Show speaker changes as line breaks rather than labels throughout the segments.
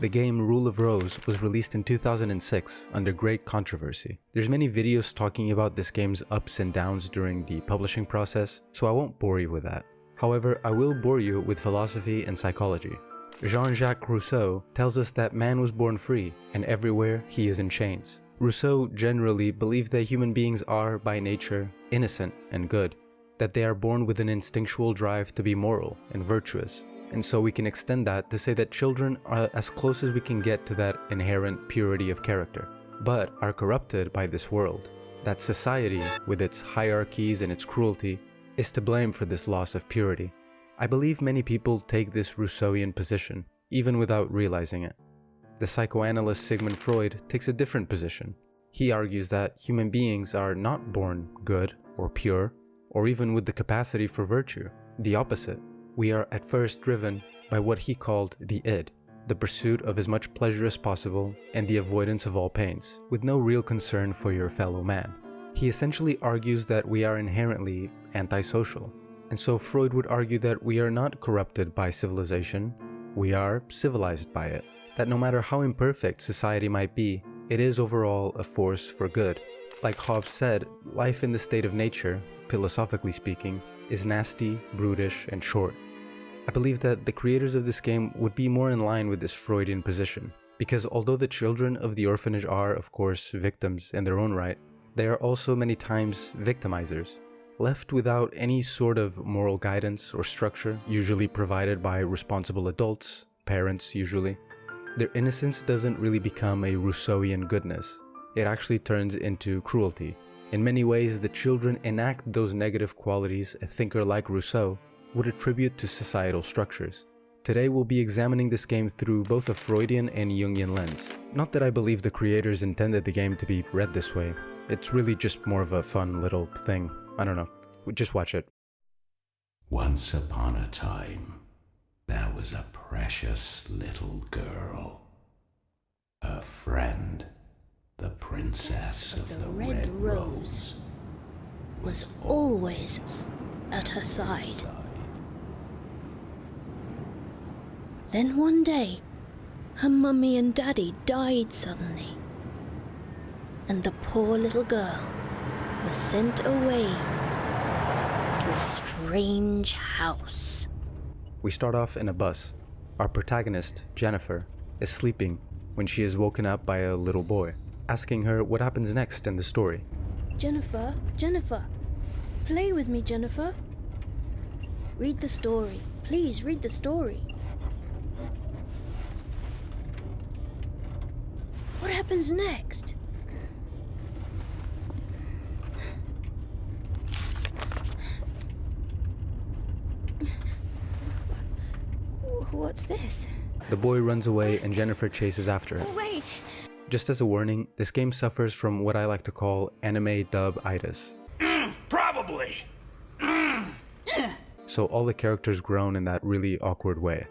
The game Rule of Rose was released in 2006 under great controversy. There's many videos talking about this game's ups and downs during the publishing process, so I won't bore you with that. However, I will bore you with philosophy and psychology. Jean-Jacques Rousseau tells us that man was born free, and everywhere he is in chains. Rousseau generally believed that human beings are, by nature, innocent and good, that they are born with an instinctual drive to be moral and virtuous, and so we can extend that to say that children are as close as we can get to that inherent purity of character, but are corrupted by this world. That society, with its hierarchies and its cruelty, is to blame for this loss of purity. I believe many people take this Rousseauian position, even without realizing it. The psychoanalyst Sigmund Freud takes a different position. He argues that human beings are not born good or pure, or even with the capacity for virtue. The opposite. We are at first driven by what he called the id, the pursuit of as much pleasure as possible and the avoidance of all pains, with no real concern for your fellow man. He essentially argues that we are inherently antisocial, and so Freud would argue that we are not corrupted by civilization, we are civilized by it. That no matter how imperfect society might be, it is overall a force for good. Like Hobbes said, life in the state of nature, philosophically speaking, is nasty, brutish, and short. I believe that the creators of this game would be more in line with this Freudian position, because although the children of the orphanage are, of course, victims in their own right, they are also many times victimizers, left without any sort of moral guidance or structure, usually provided by responsible adults, parents usually. Their innocence doesn't really become a Rousseauian goodness. It actually turns into cruelty. In many ways, the children enact those negative qualities a thinker like Rousseau would attribute to societal structures. Today we'll be examining this game through both a Freudian and Jungian lens. Not that I believe the creators intended the game to be read this way. It's really just more of a fun little thing. I don't know. Just watch it.
Once upon a time, there was a precious little girl. Her friend, the princess of the Red Rose,
was always at her side. Then one day, her mummy and daddy died suddenly, and the poor little girl was sent away to a strange house.
We start off in a bus. Our protagonist, Jennifer, is sleeping when she is woken up by a little boy, asking her what happens next in the story.
Jennifer, play with me, Jennifer. Read the story. Please read the story. What happens next? What's this?
The boy runs away and Jennifer chases after him.
Wait!
Just as a warning, this game suffers from what I like to call anime dub-itis.
Probably.
So all the characters groan in that really awkward way.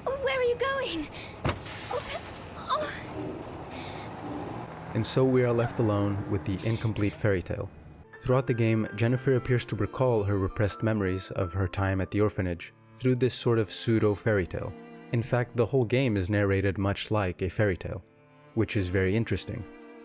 Where are you going? Oh.
And so we are left alone with the incomplete fairy tale. Throughout the game, Jennifer appears to recall her repressed memories of her time at the orphanage through this sort of pseudo-fairy tale. In fact, the whole game is narrated much like a fairy tale, which is very interesting.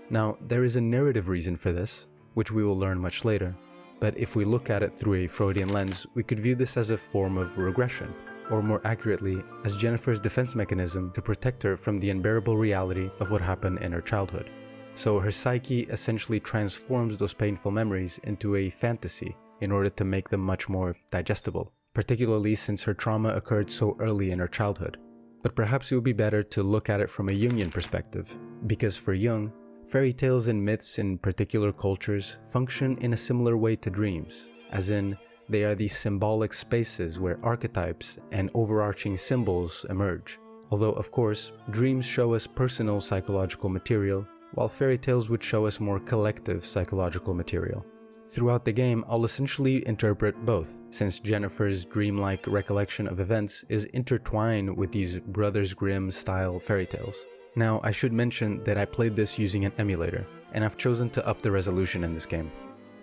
Now, there is a narrative reason for this, which we will learn much later, but if we look at it through a Freudian lens, we could view this as a form of regression, or more accurately, as Jennifer's defense mechanism to protect her from the unbearable reality of what happened in her childhood. So her psyche essentially transforms those painful memories into a fantasy in order to make them much more digestible, particularly since her trauma occurred so early in her childhood. But perhaps it would be better to look at it from a Jungian perspective, because for Jung, fairy tales and myths in particular cultures function in a similar way to dreams, as in, they are these symbolic spaces where archetypes and overarching symbols emerge. Although, of course, dreams show us personal psychological material, while fairy tales would show us more collective psychological material. Throughout the game, I'll essentially interpret both, since Jennifer's dreamlike recollection of events is intertwined with these Brothers Grimm-style fairy tales. Now, I should mention that I played this using an emulator, and I've chosen to up the resolution in this game.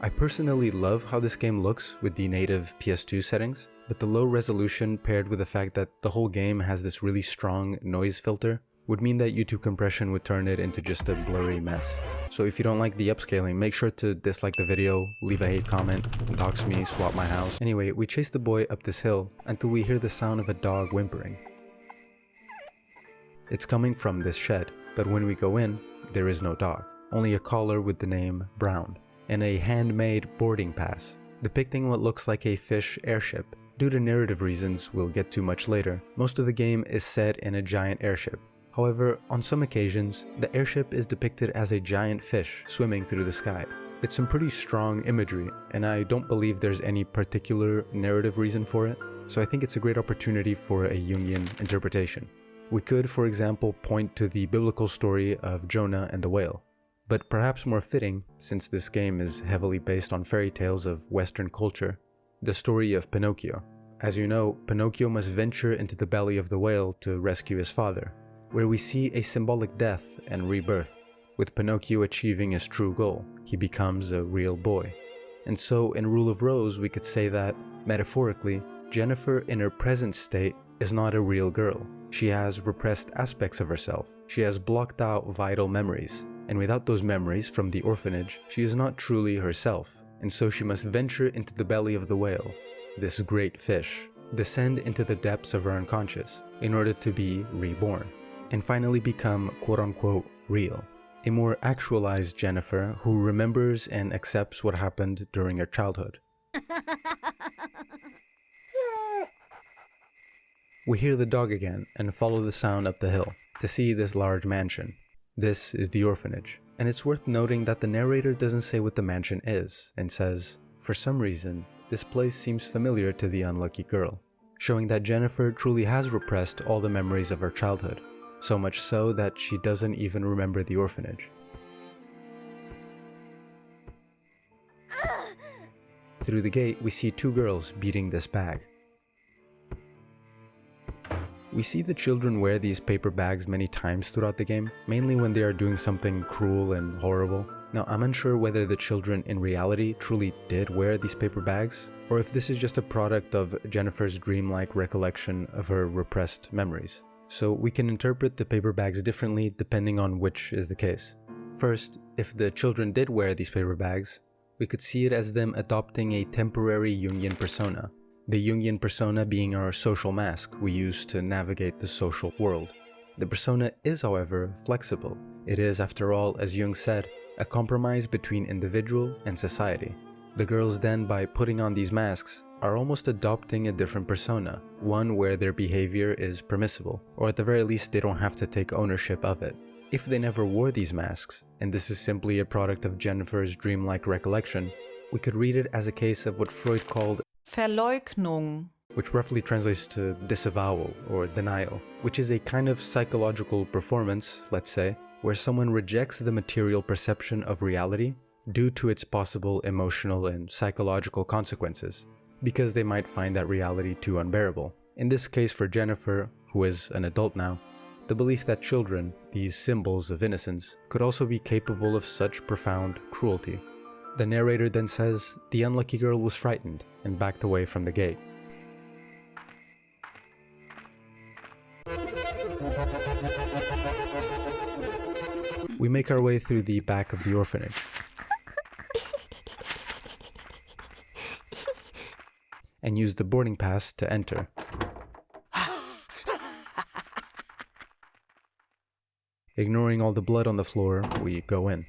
I personally love how this game looks with the native PS2 settings, but the low resolution paired with the fact that the whole game has this really strong noise filter would mean that YouTube compression would turn it into just a blurry mess. So if you don't like the upscaling, make sure to dislike the video, leave a hate comment, dox me, swap my house. Anyway, we chase the boy up this hill until we hear the sound of a dog whimpering. It's coming from this shed, but when we go in, there is no dog, only a collar with the name Brown, and a handmade boarding pass, depicting what looks like a fish airship. Due to narrative reasons we'll get to much later, most of the game is set in a giant airship. However, on some occasions, the airship is depicted as a giant fish swimming through the sky. It's some pretty strong imagery, and I don't believe there's any particular narrative reason for it, so I think it's a great opportunity for a Jungian interpretation. We could, for example, point to the biblical story of Jonah and the whale, but perhaps more fitting, since this game is heavily based on fairy tales of Western culture, the story of Pinocchio. As you know, Pinocchio must venture into the belly of the whale to rescue his father, where we see a symbolic death and rebirth. With Pinocchio achieving his true goal, he becomes a real boy. And so, in Rule of Rose, we could say that, metaphorically, Jennifer in her present state is not a real girl. She has repressed aspects of herself. She has blocked out vital memories. And without those memories from the orphanage, she is not truly herself. And so she must venture into the belly of the whale, this great fish, descend into the depths of her unconscious in order to be reborn, and finally become quote-unquote real. A more actualized Jennifer who remembers and accepts what happened during her childhood. We hear the dog again and follow the sound up the hill to see this large mansion. This is the orphanage, and it's worth noting that the narrator doesn't say what the mansion is, and says, for some reason, this place seems familiar to the unlucky girl, showing that Jennifer truly has repressed all the memories of her childhood, so much so that she doesn't even remember the orphanage. Through the gate, we see two girls beating this bag. We see the children wear these paper bags many times throughout the game, mainly when they are doing something cruel and horrible. Now, I'm unsure whether the children in reality truly did wear these paper bags, or if this is just a product of Jennifer's dreamlike recollection of her repressed memories. So we can interpret the paper bags differently depending on which is the case. First, if the children did wear these paper bags, we could see it as them adopting a temporary Jungian persona. The Jungian persona being our social mask we use to navigate the social world. The persona is, however, flexible. It is, after all, as Jung said, a compromise between individual and society. The girls then, by putting on these masks, are almost adopting a different persona, one where their behavior is permissible, or at the very least they don't have to take ownership of it. If they never wore these masks, and this is simply a product of Jennifer's dreamlike recollection, we could read it as a case of what Freud called
Verleugnung,
which roughly translates to disavowal or denial, which is a kind of psychological performance, let's say, where someone rejects the material perception of reality due to its possible emotional and psychological consequences, because they might find that reality too unbearable. In this case for Jennifer, who is an adult now, the belief that children, these symbols of innocence, could also be capable of such profound cruelty. The narrator then says the unlucky girl was frightened and backed away from the gate. We make our way through the back of the orphanage. And use the boarding pass to enter. Ignoring all the blood on the floor, we go in.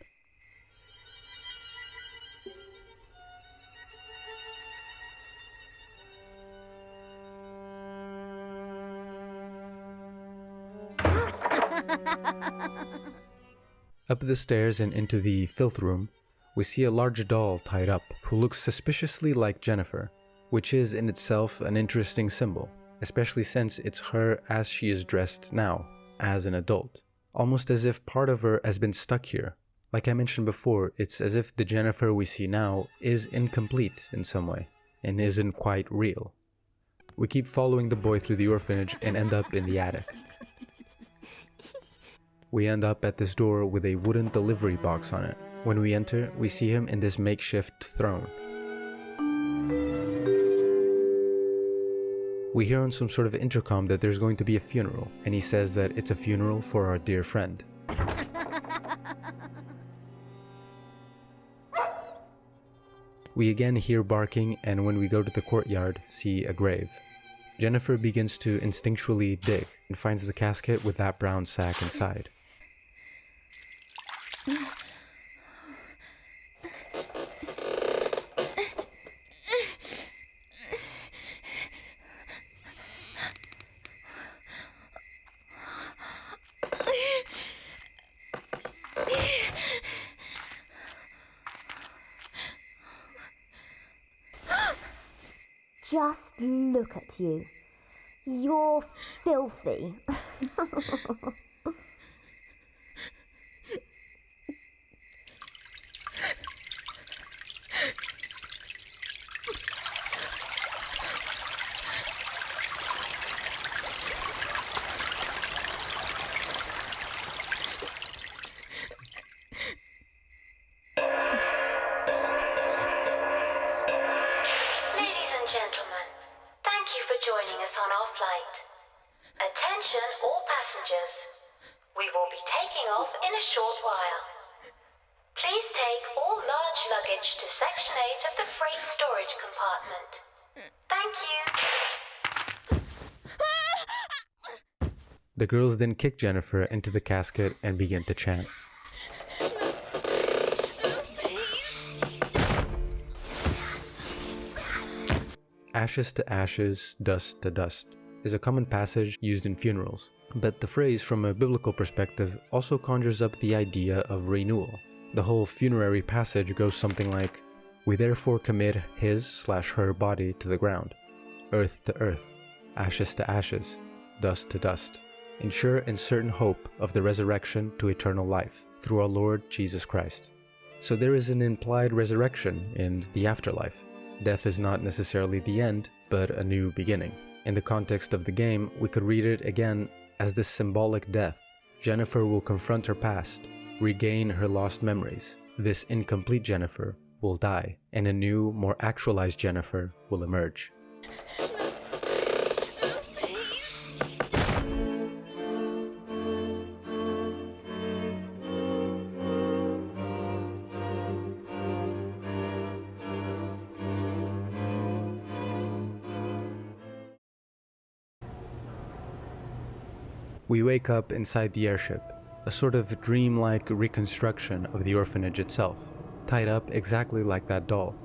Up the stairs and into the filth room, we see a large doll tied up who looks suspiciously like Jennifer, which is in itself an interesting symbol, especially since it's her as she is dressed now, as an adult. Almost as if part of her has been stuck here. Like I mentioned before, it's as if the Jennifer we see now is incomplete in some way, and isn't quite real. We keep following the boy through the orphanage and end up in the attic. We end up at this door with a wooden delivery box on it. When we enter, we see him in this makeshift throne. We hear on some sort of intercom that there's going to be a funeral, and he says that it's a funeral for our dear friend. We again hear barking, and when we go to the courtyard, see a grave. Jennifer begins to instinctually dig and finds the casket with that brown sack inside.
Just look at you. You're filthy.
Gentlemen, thank you for joining us on our flight. Attention all passengers. We will be taking off in a short while. Please take all large luggage to Section 8 of the freight storage compartment. Thank you.
The girls then kick Jennifer into the casket and begin to chant. Ashes to ashes, dust to dust is a common passage used in funerals, but the phrase from a biblical perspective also conjures up the idea of renewal. The whole funerary passage goes something like, "We therefore commit his/her body to the ground, earth to earth, ashes to ashes, dust to dust, in sure and certain hope of the resurrection to eternal life, through our Lord Jesus Christ." So there is an implied resurrection in the afterlife. Death is not necessarily the end, but a new beginning. In the context of the game, we could read it again as this symbolic death. Jennifer will confront her past, regain her lost memories. This incomplete Jennifer will die, and a new, more actualized Jennifer will emerge. We wake up inside the airship, a sort of dreamlike reconstruction of the orphanage itself, tied up exactly like that doll.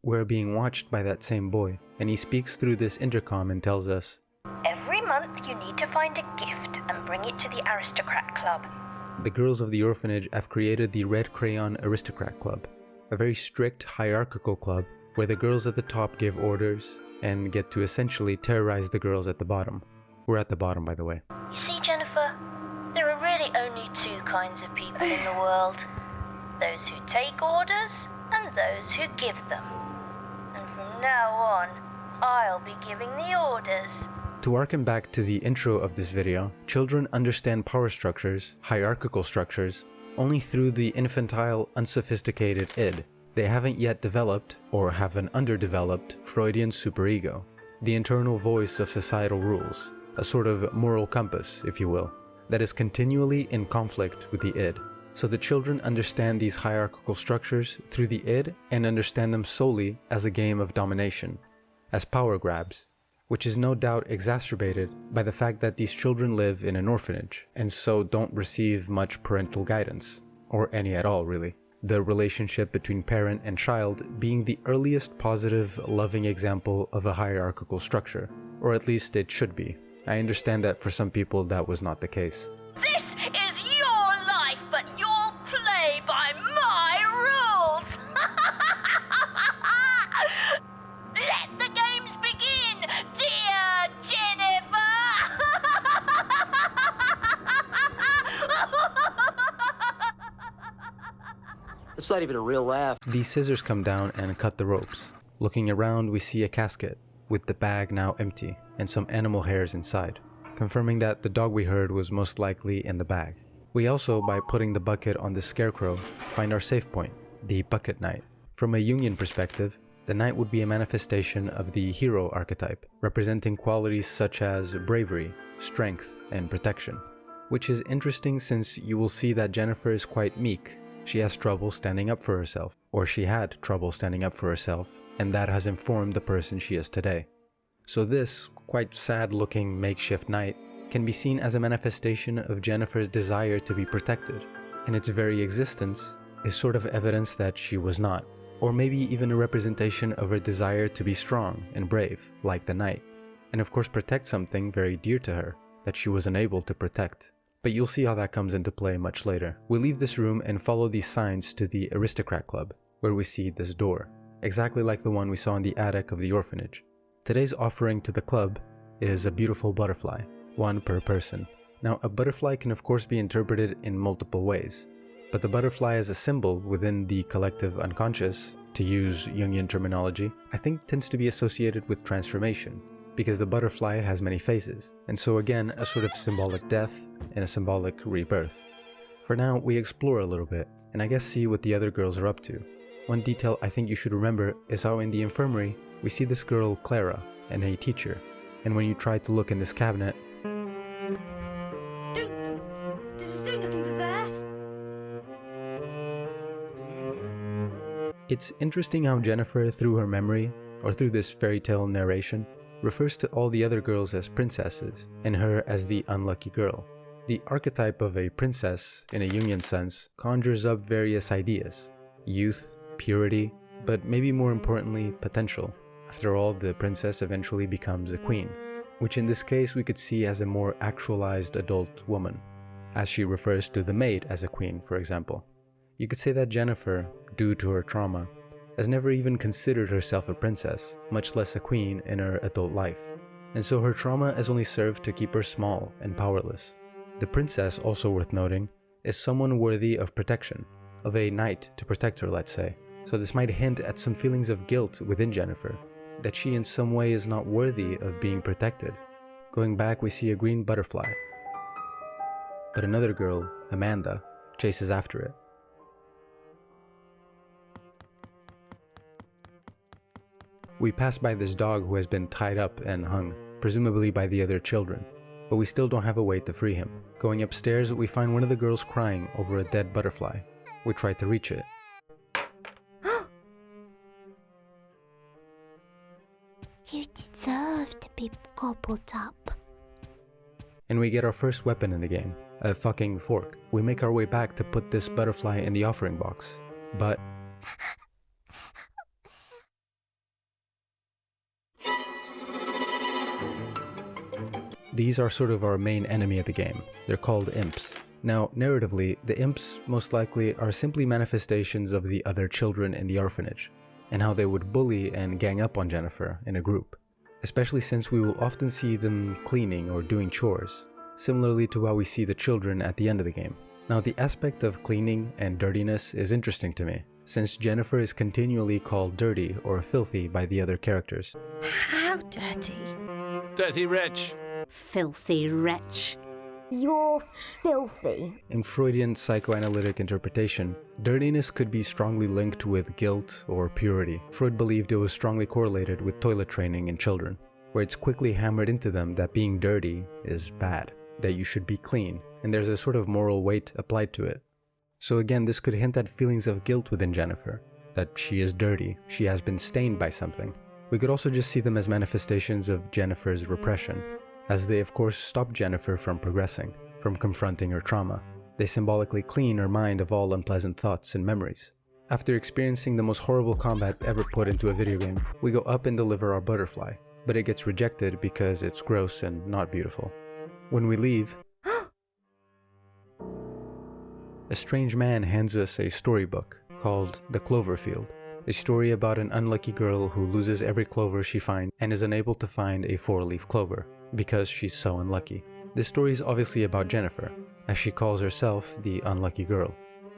We're being watched by that same boy, and he speaks through this intercom and tells us,
"Every month you need to find a gift and bring it to the Aristocrat Club."
The girls of the orphanage have created the Red Crayon Aristocrat Club, a very strict hierarchical club where the girls at the top give orders and get to essentially terrorize the girls at the bottom. We're at the bottom, by the way.
You see, Jennifer, there are really only two kinds of people in the world. Those who take orders and those who give them. And from now on, I'll be giving the orders.
To harken back to the intro of this video, children understand power structures, hierarchical structures, only through the infantile, unsophisticated id. They haven't yet developed, or have an underdeveloped, Freudian superego, the internal voice of societal rules, a sort of moral compass, if you will, that is continually in conflict with the id. So the children understand these hierarchical structures through the id and understand them solely as a game of domination, as power grabs, which is no doubt exacerbated by the fact that these children live in an orphanage, and so don't receive much parental guidance, or any at all really. The relationship between parent and child being the earliest positive, loving example of a hierarchical structure, or at least it should be. I understand that for some people that was not the case.
This is your life, but you'll play by my rules! Let the games begin, dear Jennifer!
It's not even a real laugh.
The scissors come down and cut the ropes. Looking around, we see a casket, with the bag now empty, and some animal hairs inside, confirming that the dog we heard was most likely in the bag. We also, by putting the bucket on the scarecrow, find our safe point, the bucket knight. From a Jungian perspective, the knight would be a manifestation of the hero archetype, representing qualities such as bravery, strength, and protection. Which is interesting since you will see that Jennifer is quite meek. She has trouble standing up for herself, or she had trouble standing up for herself, and that has informed the person she is today. So this, quite sad-looking makeshift knight, can be seen as a manifestation of Jennifer's desire to be protected, and its very existence is sort of evidence that she was not, or maybe even a representation of her desire to be strong and brave, like the knight, and of course protect something very dear to her, that she was unable to protect. But you'll see how that comes into play much later. We leave this room and follow these signs to the Aristocrat Club, where we see this door, exactly like the one we saw in the attic of the orphanage. Today's offering to the club is a beautiful butterfly, one per person. Now, a butterfly can of course be interpreted in multiple ways, but the butterfly as a symbol within the collective unconscious, to use Jungian terminology, I think tends to be associated with transformation, because the butterfly has many phases, and so again a sort of symbolic death and a symbolic rebirth. For now, we explore a little bit, and I guess see what the other girls are up to. One detail I think you should remember is how in the infirmary, we see this girl Clara and a teacher, and when you try to look in this cabinet,
Don't look into there.
it's interesting how Jennifer, through her memory, or through this fairy tale narration, refers to all the other girls as princesses, and her as the unlucky girl. The archetype of a princess, in a Jungian sense, conjures up various ideas: youth, purity, but maybe more importantly, potential. After all, the princess eventually becomes a queen, which in this case we could see as a more actualized adult woman, as she refers to the maid as a queen, for example. You could say that Jennifer, due to her trauma, has never even considered herself a princess, much less a queen in her adult life, and so her trauma has only served to keep her small and powerless. The princess, also worth noting, is someone worthy of protection, of a knight to protect her, let's say, so this might hint at some feelings of guilt within Jennifer, that she in some way is not worthy of being protected. Going back, we see a green butterfly, but another girl, Amanda, chases after it. We pass by this dog who has been tied up and hung, presumably by the other children, but we still don't have a way to free him. Going upstairs, we find one of the girls crying over a dead butterfly. We try to reach it.
You deserve to be gobbled up.
And we get our first weapon in the game, a fucking fork. We make our way back to put this butterfly in the offering box, but these are sort of our main enemy of the game. They're called imps. Now, narratively, the imps most likely are simply manifestations of the other children in the orphanage, and how they would bully and gang up on Jennifer in a group, especially since we will often see them cleaning or doing chores, similarly to how we see the children at the end of the game. Now, the aspect of cleaning and dirtiness is interesting to me, since Jennifer is continually called dirty or filthy by the other characters.
How dirty?
Dirty wretch.
Filthy wretch.
You're filthy.
In Freudian psychoanalytic interpretation, dirtiness could be strongly linked with guilt or purity. Freud believed it was strongly correlated with toilet training in children, where it's quickly hammered into them that being dirty is bad, that you should be clean, and there's a sort of moral weight applied to it. So again, this could hint at feelings of guilt within Jennifer, that she is dirty, she has been stained by something. We could also just see them as manifestations of Jennifer's repression, as they of course stop Jennifer from progressing, from confronting her trauma. They symbolically clean her mind of all unpleasant thoughts and memories. After experiencing the most horrible combat ever put into a video game, we go up and deliver our butterfly, but it gets rejected because it's gross and not beautiful. When we leave, a strange man hands us a storybook called The Clover Field, a story about an unlucky girl who loses every clover she finds and is unable to find a four-leaf clover, because she's so unlucky. This story is obviously about Jennifer, as she calls herself the unlucky girl.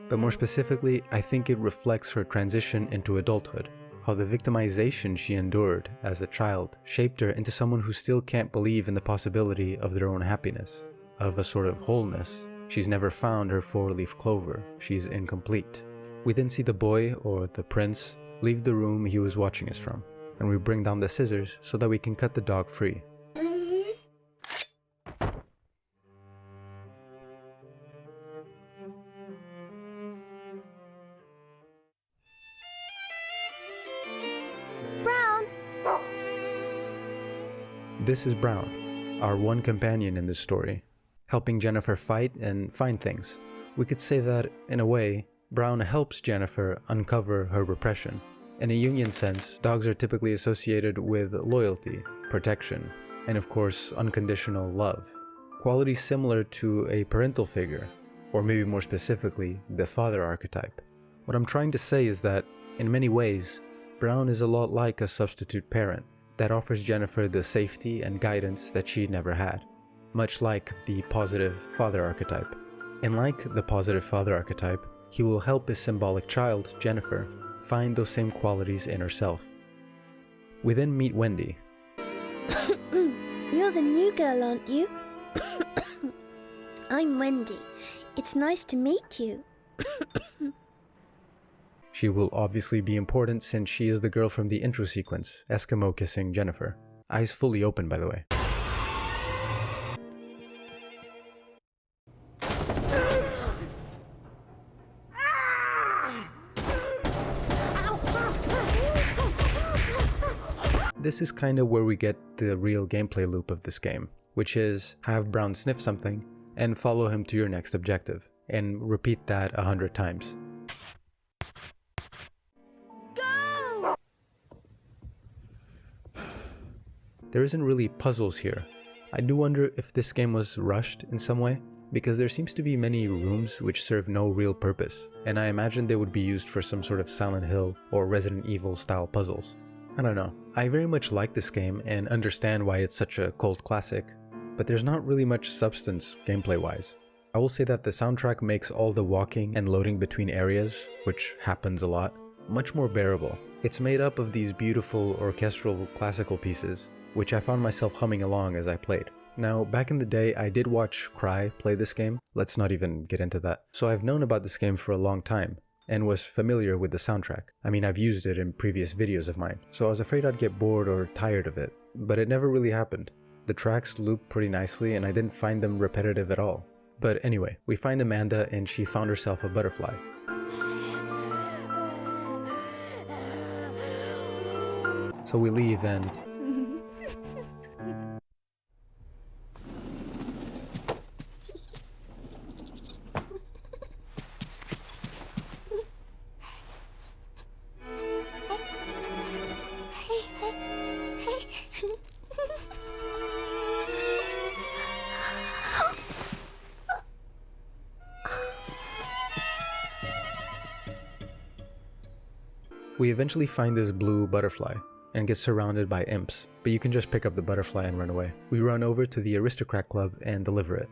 But more specifically, I think it reflects her transition into adulthood. How the victimization she endured as a child shaped her into someone who still can't believe in the possibility of their own happiness, of a sort of wholeness. She's never found her four-leaf clover. She's incomplete. We then see the boy, or the prince, leave the room he was watching us from, and we bring down the scissors so that we can cut the dog free. This is Brown, our one companion in this story, helping Jennifer fight and find things. We could say that, in a way, Brown helps Jennifer uncover her repression. In a Jungian sense, dogs are typically associated with loyalty, protection, and of course, unconditional love. Qualities similar to a parental figure, or maybe more specifically, the father archetype. What I'm trying to say is that, in many ways, Brown is a lot like a substitute parent that offers Jennifer the safety and guidance that she never had, much like the positive father archetype. And like the positive father archetype, he will help his symbolic child, Jennifer, find those same qualities in herself. We then meet Wendy.
You're the new girl, aren't you? I'm Wendy. It's nice to meet you.
She will obviously be important since she is the girl from the intro sequence, Eskimo kissing Jennifer. Eyes fully open, by the way. This is kinda where we get the real gameplay loop of this game, which is have Brown sniff something and follow him to your next objective, and repeat that 100 times. There isn't really puzzles here. I do wonder if this game was rushed in some way, because there seems to be many rooms which serve no real purpose, and I imagine they would be used for some sort of Silent Hill or Resident Evil style puzzles. I don't know. I very much like this game and understand why it's such a cult classic, but there's not really much substance gameplay wise. I will say that the soundtrack makes all the walking and loading between areas, which happens a lot, much more bearable. It's made up of these beautiful orchestral classical pieces, which I found myself humming along as I played. Now, back in the day, I did watch Cry play this game. Let's not even get into that. So I've known about this game for a long time, and was familiar with the soundtrack. I mean, I've used it in previous videos of mine, so I was afraid I'd get bored or tired of it, but it never really happened. The tracks loop pretty nicely, and I didn't find them repetitive at all. But anyway, we find Amanda, and she found herself a butterfly. So we leave and... We eventually find this blue butterfly and get surrounded by imps, but you can just pick up the butterfly and run away. We run over to the aristocrat club and deliver it.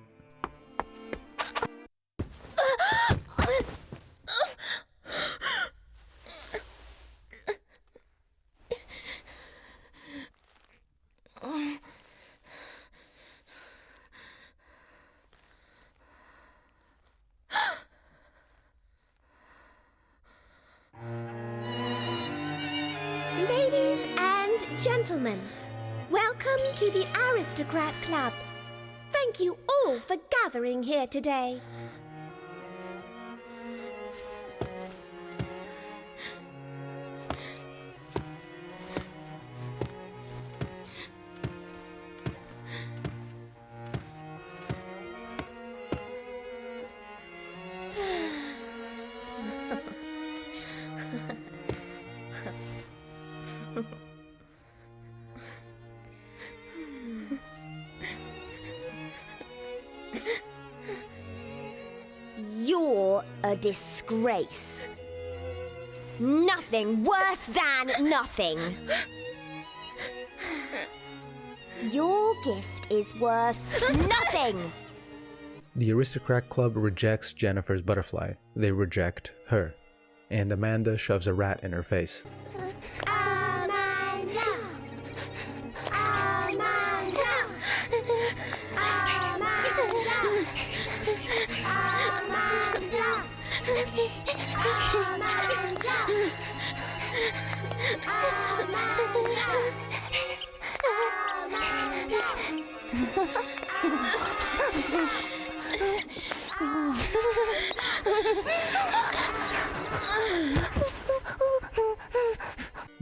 Ladies and gentlemen, welcome to the Aristocrat Club. Thank you all for gathering here today. You're a disgrace. Nothing worse than nothing. Your gift is worth nothing.
The aristocrat club rejects Jennifer's butterfly. They reject her. And Amanda shoves a rat in her face.
Amanda! Amanda! Amanda!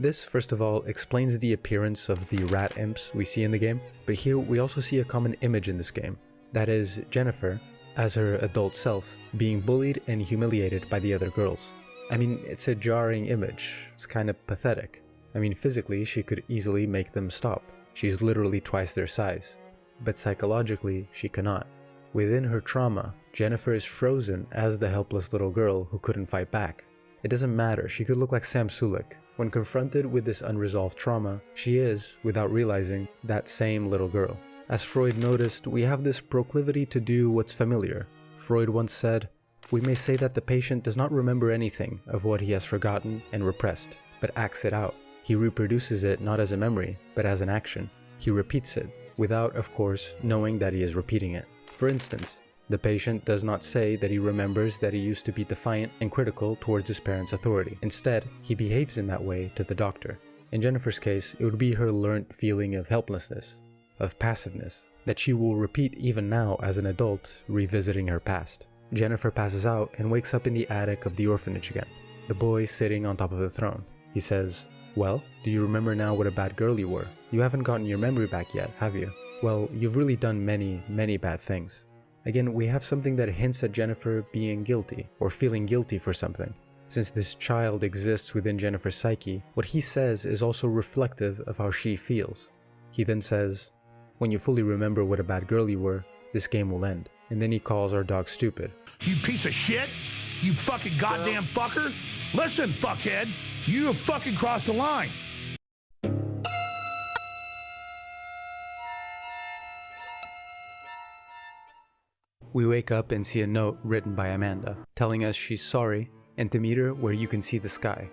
This, first of all, explains the appearance of the rat imps we see in the game, but here we also see a common image in this game. That is, Jennifer, as her adult self, being bullied and humiliated by the other girls. I mean, it's a jarring image. It's kind of pathetic. I mean, physically, she could easily make them stop. She's literally twice their size. But psychologically, she cannot. Within her trauma, Jennifer is frozen as the helpless little girl who couldn't fight back. It doesn't matter, she could look like Sam Sulek. When confronted with this unresolved trauma, she is, without realizing, that same little girl. As Freud noticed, we have this proclivity to do what's familiar. Freud once said, "We may say that the patient does not remember anything of what he has forgotten and repressed, but acts it out. He reproduces it not as a memory, but as an action. He repeats it, without, of course, knowing that he is repeating it." For instance, the patient does not say that he remembers that he used to be defiant and critical towards his parents' authority. Instead, he behaves in that way to the doctor. In Jennifer's case, it would be her learned feeling of helplessness, of passiveness, that she will repeat even now as an adult, revisiting her past. Jennifer passes out and wakes up in the attic of the orphanage again. The boy sitting on top of the throne. He says, "Well, do you remember now what a bad girl you were? You haven't gotten your memory back yet, have you? Well, you've really done many, many bad things." Again, we have something that hints at Jennifer being guilty, or feeling guilty for something. Since this child exists within Jennifer's psyche, what he says is also reflective of how she feels. He then says, "When you fully remember what a bad girl you were, this game will end." And then he calls our dog stupid.
"You piece of shit! You fucking goddamn fucker! Listen, fuckhead! You have fucking crossed the line!"
We wake up and see a note written by Amanda, telling us she's sorry and to meet her where you can see the sky.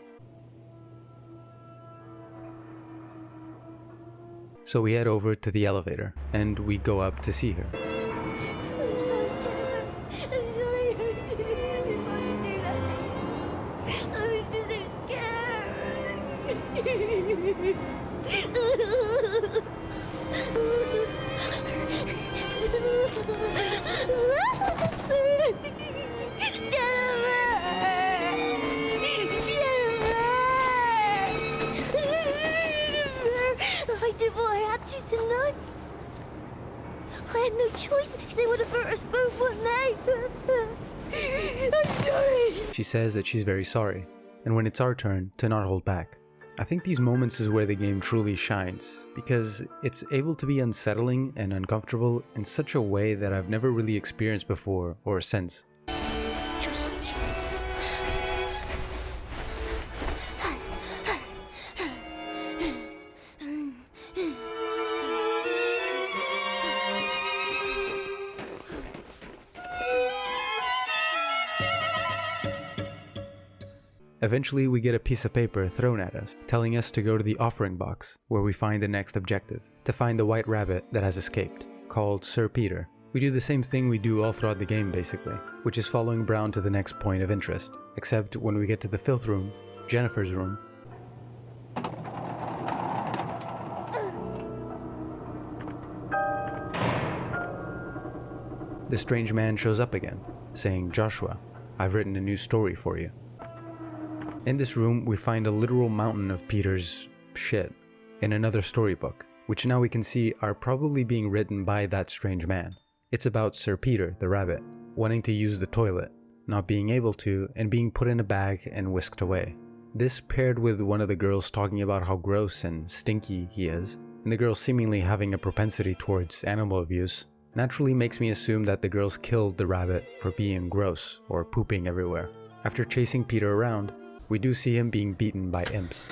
So we head over to the elevator, and we go up to see her.
I'm sorry, Jennifer. I'm sorry. I didn't want to do that. I was just so I did what I had to tonight. I had no choice. They would have hurt us both, wouldn't they? I'm sorry.
She says that she's very sorry, and when it's our turn, to not hold back. I think these moments is where the game truly shines, because it's able to be unsettling and uncomfortable in such a way that I've never really experienced before or since.
Just
Eventually, we get a piece of paper thrown at us, telling us to go to the offering box, where we find the next objective, to find the white rabbit that has escaped, called Sir Peter. We do the same thing we do all throughout the game basically, which is following Brown to the next point of interest, except when we get to the filth room, Jennifer's room, the strange man shows up again, saying, "Joshua, I've written a new story for you." In this room, we find a literal mountain of Peter's shit in another storybook, which now we can see are probably being written by that strange man. It's about Sir Peter, the rabbit, wanting to use the toilet, not being able to, and being put in a bag and whisked away. This paired with one of the girls talking about how gross and stinky he is, and the girl seemingly having a propensity towards animal abuse, naturally makes me assume that the girls killed the rabbit for being gross or pooping everywhere. After chasing Peter around, we do see him being beaten by imps.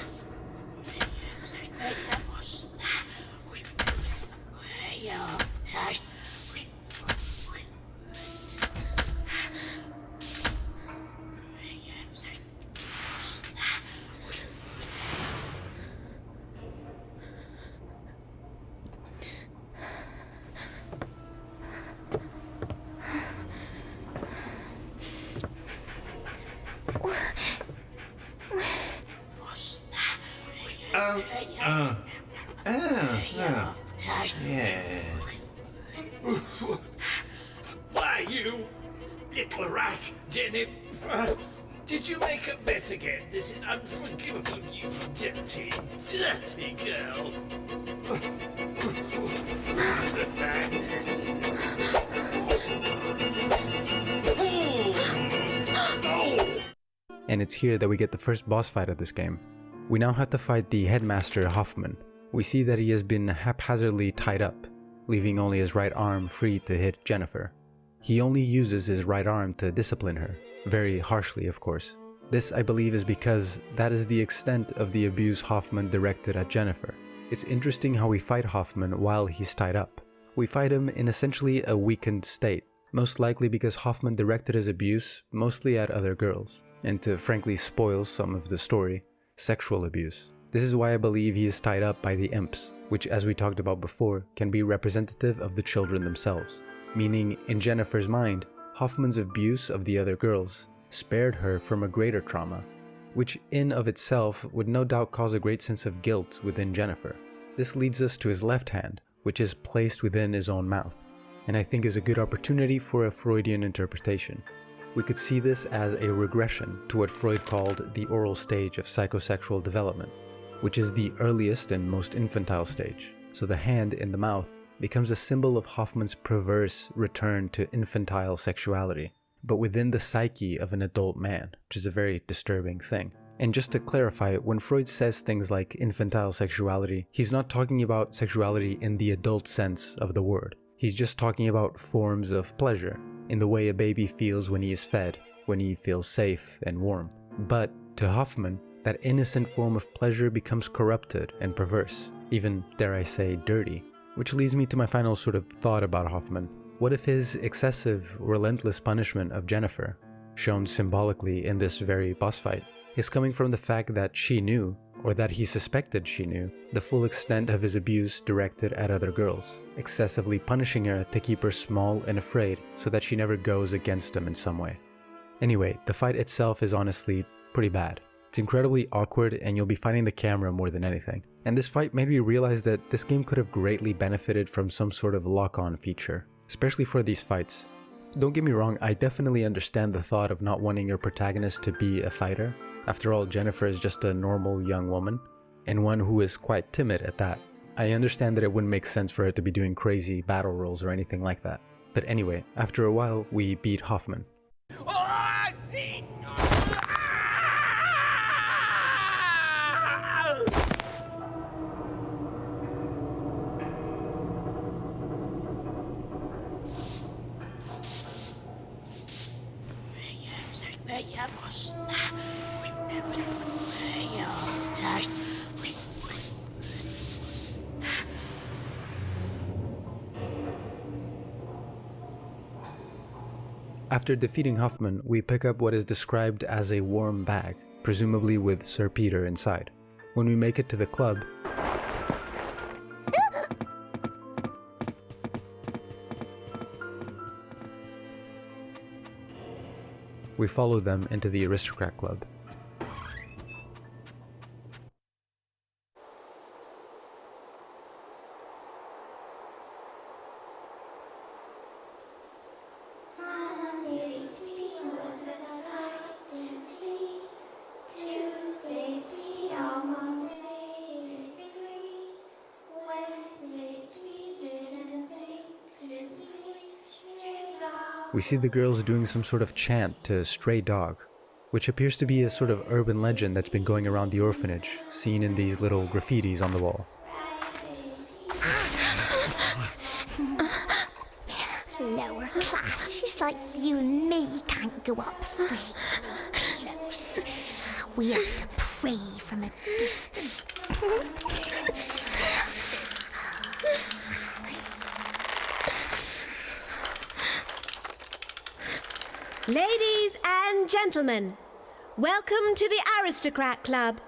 Why, you little rat, Jennifer? Did you make a mess again? This is unforgivable, you dirty, dirty girl.
And it's here that we get the first boss fight of this game. We now have to fight the headmaster Hoffman. We see that he has been haphazardly tied up, leaving only his right arm free to hit Jennifer. He only uses his right arm to discipline her, very harshly of course. This, I believe, is because that is the extent of the abuse Hoffman directed at Jennifer. It's interesting how we fight Hoffman while he's tied up. We fight him in essentially a weakened state, most likely because Hoffman directed his abuse mostly at other girls, and to frankly spoil some of the story, sexual abuse. This is why I believe he is tied up by the imps, which, as we talked about before, can be representative of the children themselves. Meaning, in Jennifer's mind, Hoffman's abuse of the other girls spared her from a greater trauma, which in of itself would no doubt cause a great sense of guilt within Jennifer. This leads us to his left hand, which is placed within his own mouth, and I think is a good opportunity for a Freudian interpretation. We could see this as a regression to what Freud called the oral stage of psychosexual development, which is the earliest and most infantile stage. So the hand in the mouth becomes a symbol of Hoffman's perverse return to infantile sexuality, but within the psyche of an adult man, which is a very disturbing thing. And just to clarify, when Freud says things like infantile sexuality, he's not talking about sexuality in the adult sense of the word. He's just talking about forms of pleasure, in the way a baby feels when he is fed, when he feels safe and warm. But to Hoffman, that innocent form of pleasure becomes corrupted and perverse, even, dare I say, dirty. Which leads me to my final sort of thought about Hoffman. What if his excessive, relentless punishment of Jennifer, shown symbolically in this very boss fight, is coming from the fact that she knew, or that he suspected she knew, the full extent of his abuse directed at other girls, excessively punishing her to keep her small and afraid so that she never goes against him in some way. Anyway, the fight itself is honestly pretty bad. It's incredibly awkward and you'll be fighting the camera more than anything. And this fight made me realize that this game could have greatly benefited from some sort of lock-on feature, especially for these fights. Don't get me wrong, I definitely understand the thought of not wanting your protagonist to be a fighter. After all, Jennifer is just a normal young woman, and one who is quite timid at that. I understand that it wouldn't make sense for her to be doing crazy battle rolls or anything like that. But anyway, after a while, we beat Hoffman. After defeating Hoffman, we pick up what is described as a warm bag, presumably with Sir Peter inside. When we make it to the club, we follow them into the Aristocrat Club. We see the girls doing some sort of chant to Stray Dog, which appears to be a sort of urban legend that's been going around the orphanage, seen in these little graffitis on the wall.
Lower classes like you and me can't go up really close. We have to pray from a distance.
Ladies and gentlemen, welcome to the Aristocrat Club.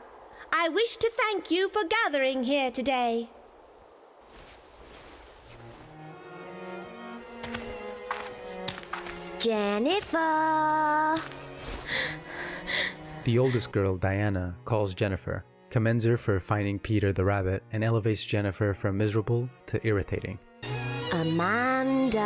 I wish to thank you for gathering here today.
Jennifer!
The oldest girl, Diana, calls Jennifer, commends her for finding Peter the rabbit, and elevates Jennifer from miserable to irritating.
Amanda.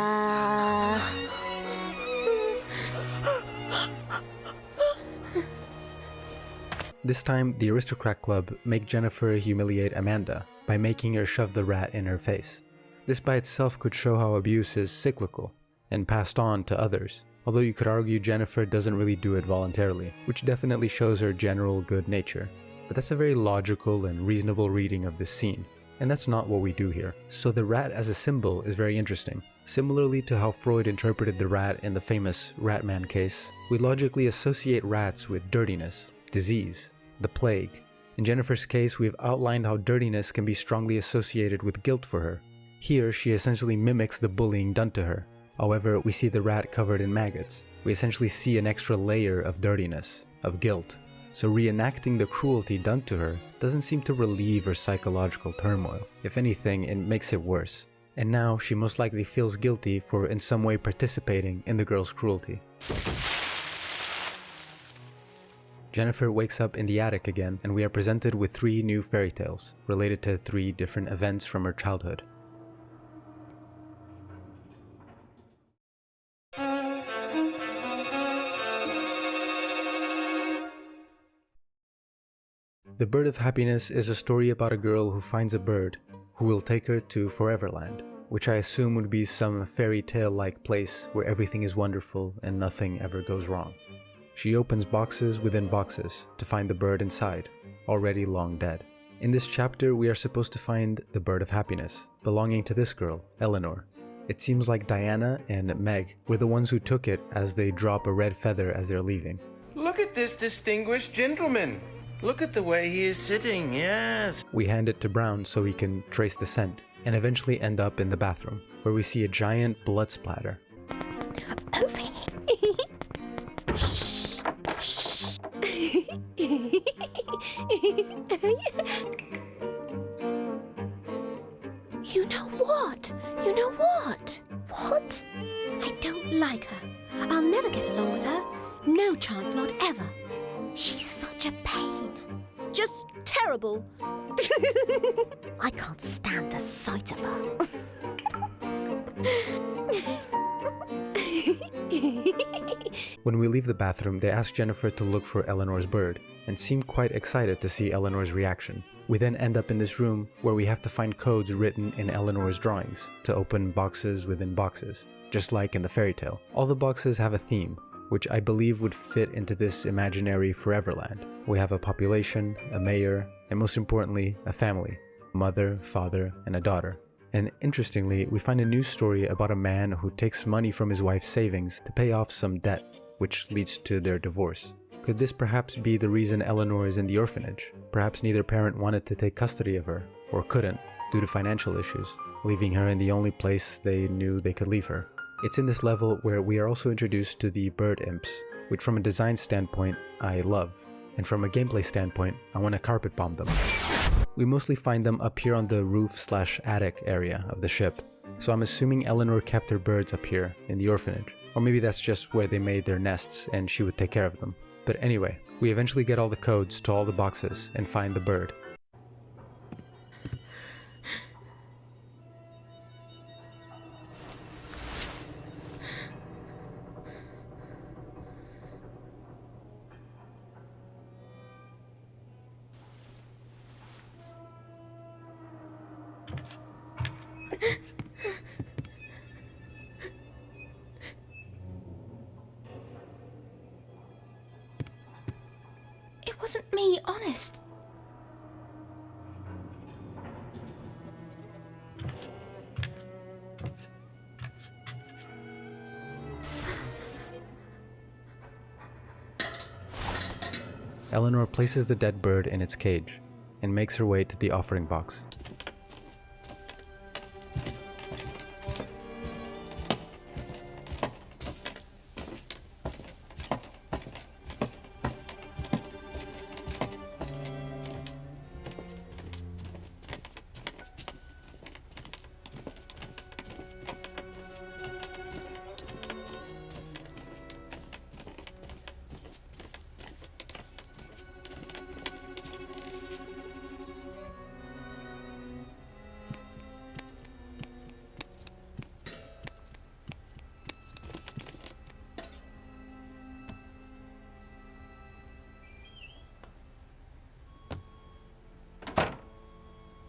This time, the Aristocrat Club make Jennifer humiliate Amanda by making her shove the rat in her face. This by itself could show how abuse is cyclical and passed on to others, although you could argue Jennifer doesn't really do it voluntarily, which definitely shows her general good nature. But that's a very logical and reasonable reading of this scene, and that's not what we do here. So the rat as a symbol is very interesting. Similarly to how Freud interpreted the rat in the famous Ratman case, we logically associate rats with dirtiness, disease, the plague. In Jennifer's case, we have outlined how dirtiness can be strongly associated with guilt for her. Here, she essentially mimics the bullying done to her. However, we see the rat covered in maggots. We essentially see an extra layer of dirtiness, of guilt. So reenacting the cruelty done to her doesn't seem to relieve her psychological turmoil. If anything, it makes it worse. And now she most likely feels guilty for in some way participating in the girl's cruelty. Jennifer wakes up in the attic again, and we are presented with 3 new fairy tales, related to 3 different events from her childhood. The Bird of Happiness is a story about a girl who finds a bird who will take her to Foreverland, which I assume would be some fairy tale-like place where everything is wonderful and nothing ever goes wrong. She opens boxes within boxes to find the bird inside, already long dead. In this chapter, we are supposed to find the Bird of Happiness, belonging to this girl, Eleanor. It seems like Diana and Meg were the ones who took it as they drop a red feather as they're leaving.
Look at this distinguished gentleman. Look at the way he is sitting, yes.
We hand it to Brown so he can trace the scent, and eventually end up in the bathroom, where we see a giant blood splatter.
Over here. You know what? You know what? What? I don't like her. I'll never get along with her. No chance, not ever. She's such a pain. Just terrible. I can't stand the sight of her.
When we leave the bathroom, they ask Jennifer to look for Eleanor's bird, and seem quite excited to see Eleanor's reaction. We then end up in this room where we have to find codes written in Eleanor's drawings to open boxes within boxes, just like in the fairy tale. All the boxes have a theme, which I believe would fit into this imaginary Foreverland. We have a population, a mayor, and most importantly, a family, a mother, father, and a daughter. And interestingly, we find a news story about a man who takes money from his wife's savings to pay off some debt, which leads to their divorce. Could this perhaps be the reason Eleanor is in the orphanage? Perhaps neither parent wanted to take custody of her, or couldn't, due to financial issues, leaving her in the only place they knew they could leave her. It's in this level where we are also introduced to the bird imps, which from a design standpoint, I love. And from a gameplay standpoint, I want to carpet bomb them. We mostly find them up here on the roof/attic area of the ship, so I'm assuming Eleanor kept her birds up here in the orphanage. Or maybe that's just where they made their nests and she would take care of them. But anyway, we eventually get all the codes to all the boxes and find the bird.
It wasn't me, honest.
Eleanor places the dead bird in its cage and makes her way to the offering box.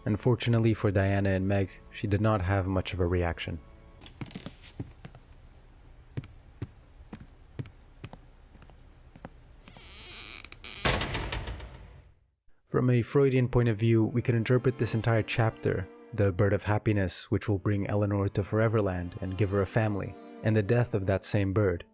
Unfortunately for Diana and Meg, she did not have much of a reaction. From a Freudian point of view, we can interpret this entire chapter, the bird of happiness which will bring Eleanor to Foreverland and give her a family, and the death of that same bird,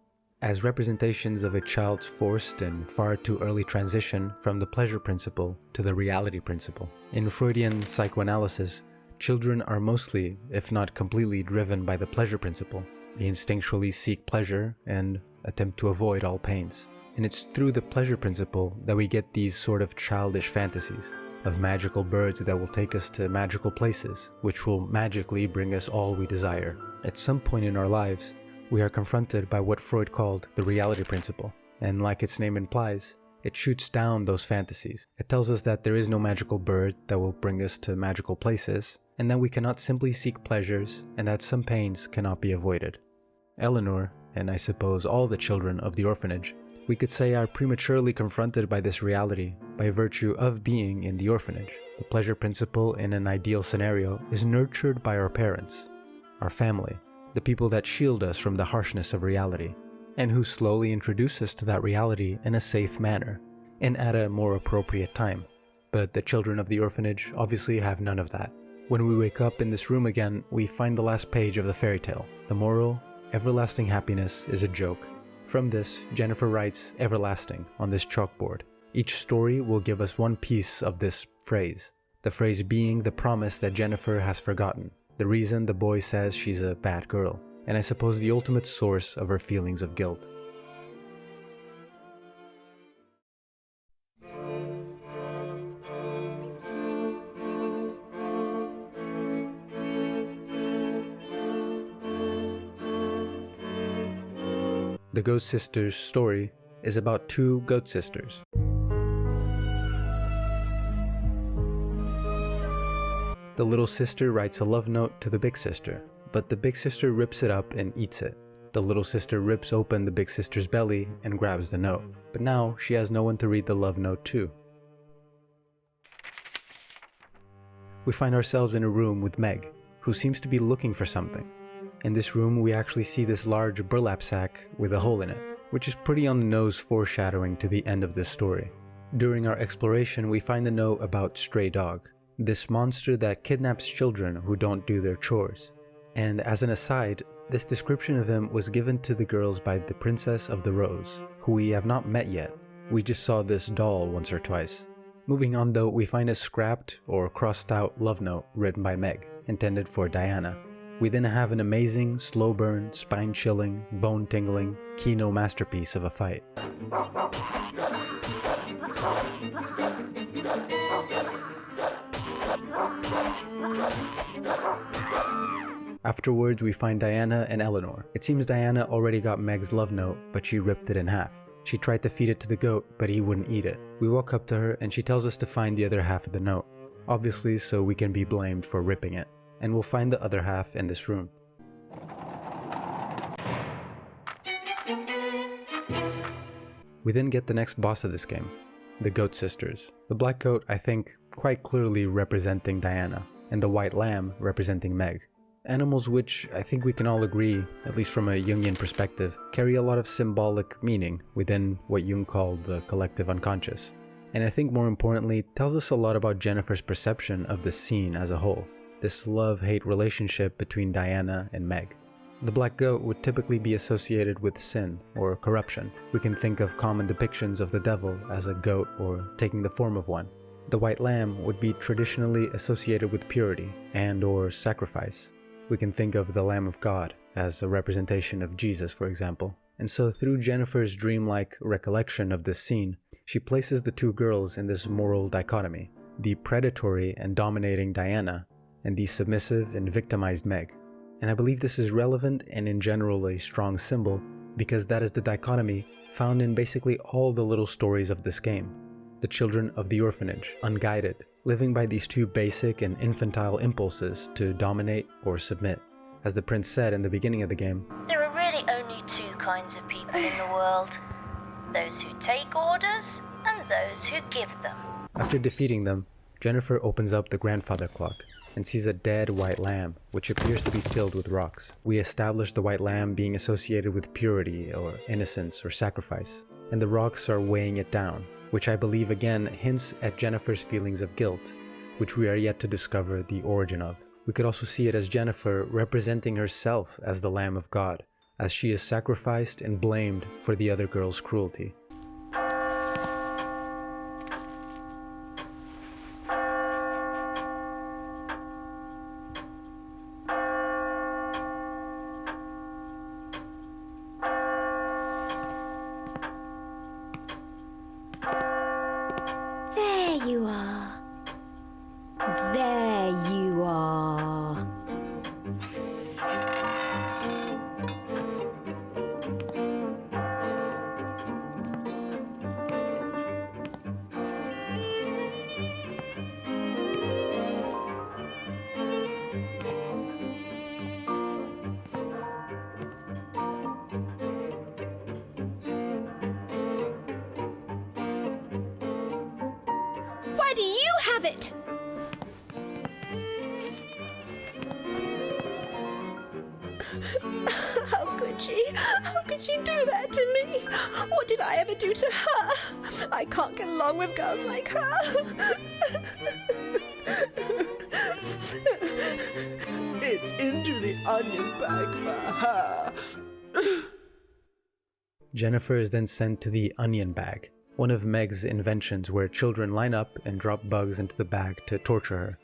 as representations of a child's forced and far too early transition from the pleasure principle to the reality principle. In Freudian psychoanalysis, children are mostly, if not completely, driven by the pleasure principle. They instinctually seek pleasure and attempt to avoid all pains. And it's through the pleasure principle that we get these sort of childish fantasies of magical birds that will take us to magical places, which will magically bring us all we desire. At some point in our lives, we are confronted by what Freud called the reality principle, and like its name implies, it shoots down those fantasies. It tells us that there is no magical bird that will bring us to magical places, and that we cannot simply seek pleasures, and that some pains cannot be avoided. Eleanor, and I suppose all the children of the orphanage, we could say are prematurely confronted by this reality by virtue of being in the orphanage. The pleasure principle in an ideal scenario is nurtured by our parents, our family, the people that shield us from the harshness of reality, and who slowly introduce us to that reality in a safe manner, and at a more appropriate time. But the children of the orphanage obviously have none of that. When we wake up in this room again, we find the last page of the fairy tale. The moral, everlasting happiness is a joke. From this, Jennifer writes everlasting on this chalkboard. Each story will give us one piece of this phrase, the phrase being the promise that Jennifer has forgotten, the reason the boy says she's a bad girl, and I suppose the ultimate source of her feelings of guilt. The Goat Sisters story is about two goat sisters. The little sister writes a love note to the big sister, but the big sister rips it up and eats it. The little sister rips open the big sister's belly and grabs the note, but now she has no one to read the love note to. We find ourselves in a room with Meg, who seems to be looking for something. In this room, we actually see this large burlap sack with a hole in it, which is pretty on the nose foreshadowing to the end of this story. During our exploration, we find a note about Stray Dog, this monster that kidnaps children who don't do their chores. And as an aside, this description of him was given to the girls by the Princess of the Rose, who we have not met yet. We just saw this doll once or twice. Moving on though, we find a scrapped or crossed out love note written by Meg, intended for Diana. We then have an amazing, slow burn, spine-chilling, bone-tingling, Kino masterpiece of a fight. Afterwards, we find Diana and Eleanor. It seems Diana already got Meg's love note, but she ripped it in half. She tried to feed it to the goat, but he wouldn't eat it. We walk up to her and she tells us to find the other half of the note, obviously so we can be blamed for ripping it. And we'll find the other half in this room. We then get the next boss of this game, the Goat Sisters. The black goat, I think, quite clearly representing Diana, and the white lamb representing Meg. Animals which, I think we can all agree, at least from a Jungian perspective, carry a lot of symbolic meaning within what Jung called the collective unconscious. And I think more importantly, tells us a lot about Jennifer's perception of the scene as a whole. This love-hate relationship between Diana and Meg. The black goat would typically be associated with sin or corruption. We can think of common depictions of the devil as a goat or taking the form of one. The white lamb would be traditionally associated with purity and or sacrifice. We can think of the Lamb of God as a representation of Jesus, for example. And so through Jennifer's dreamlike recollection of this scene, she places the two girls in this moral dichotomy, the predatory and dominating Diana, and the submissive and victimized Meg. And I believe this is relevant and in general a strong symbol because that is the dichotomy found in basically all the little stories of this game. The children of the orphanage, unguided, living by these two basic and infantile impulses to dominate or submit. As the prince said in the beginning of the game,
There are really only two kinds of people in the world. Those who take orders and those who give them.
After defeating them, Jennifer opens up the grandfather clock and sees a dead white lamb, which appears to be filled with rocks. We establish the white lamb being associated with purity or innocence or sacrifice, and the rocks are weighing it down, which I believe again hints at Jennifer's feelings of guilt, which we are yet to discover the origin of. We could also see it as Jennifer representing herself as the Lamb of God, as she is sacrificed and blamed for the other girl's cruelty.
There you are. There you are. Why do you have it? How could she? How could she do that to me? What did I ever do to her? I can't get along with girls like her.
It's into the onion bag for her.
Jennifer is then sent to the onion bag, one of Meg's inventions where children line up and drop bugs into the bag to torture her.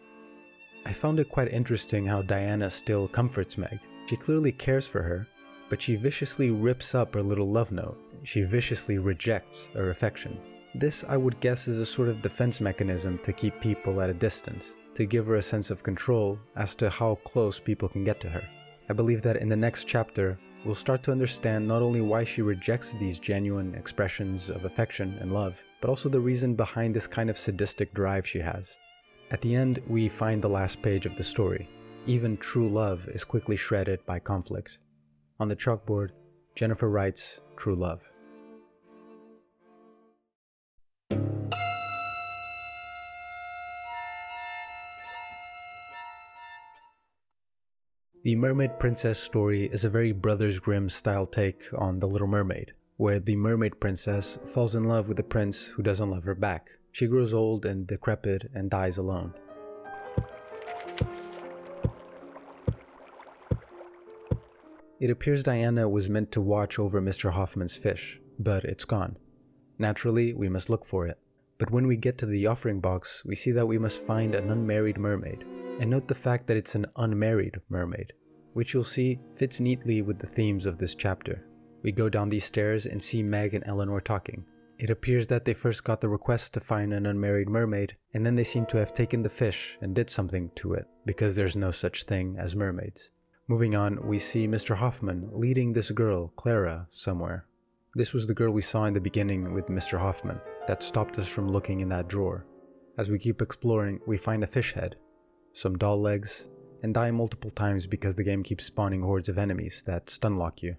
I found it quite interesting how Diana still comforts Meg. She clearly cares for her, but she viciously rips up her little love note. She viciously rejects her affection. This, I would guess, is a sort of defense mechanism to keep people at a distance, to give her a sense of control as to how close people can get to her. I believe that in the next chapter, we'll start to understand not only why she rejects these genuine expressions of affection and love, but also the reason behind this kind of sadistic drive she has. At the end, we find the last page of the story. Even true love is quickly shredded by conflict. On the chalkboard, Jennifer writes, "True love." The Mermaid Princess story is a very Brothers Grimm style take on The Little Mermaid, where the Mermaid Princess falls in love with a prince who doesn't love her back. She grows old and decrepit and dies alone. It appears Diana was meant to watch over Mr. Hoffman's fish, but it's gone. Naturally, we must look for it. But when we get to the offering box, we see that we must find an unmarried mermaid. And note the fact that it's an unmarried mermaid, which you'll see fits neatly with the themes of this chapter. We go down these stairs and see Meg and Eleanor talking. It appears that they first got the request to find an unmarried mermaid, and then they seem to have taken the fish and did something to it, because there's no such thing as mermaids. Moving on, we see Mr. Hoffman leading this girl, Clara, somewhere. This was the girl we saw in the beginning with Mr. Hoffman that stopped us from looking in that drawer. As we keep exploring, we find a fish head, some doll legs, and die multiple times because the game keeps spawning hordes of enemies that stunlock you.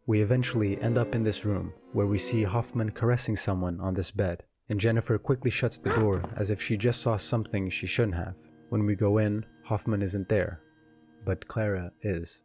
We eventually end up in this room, where we see Hoffman caressing someone on this bed, and Jennifer quickly shuts the door as if she just saw something she shouldn't have. When we go in, Hoffman isn't there, but Clara is.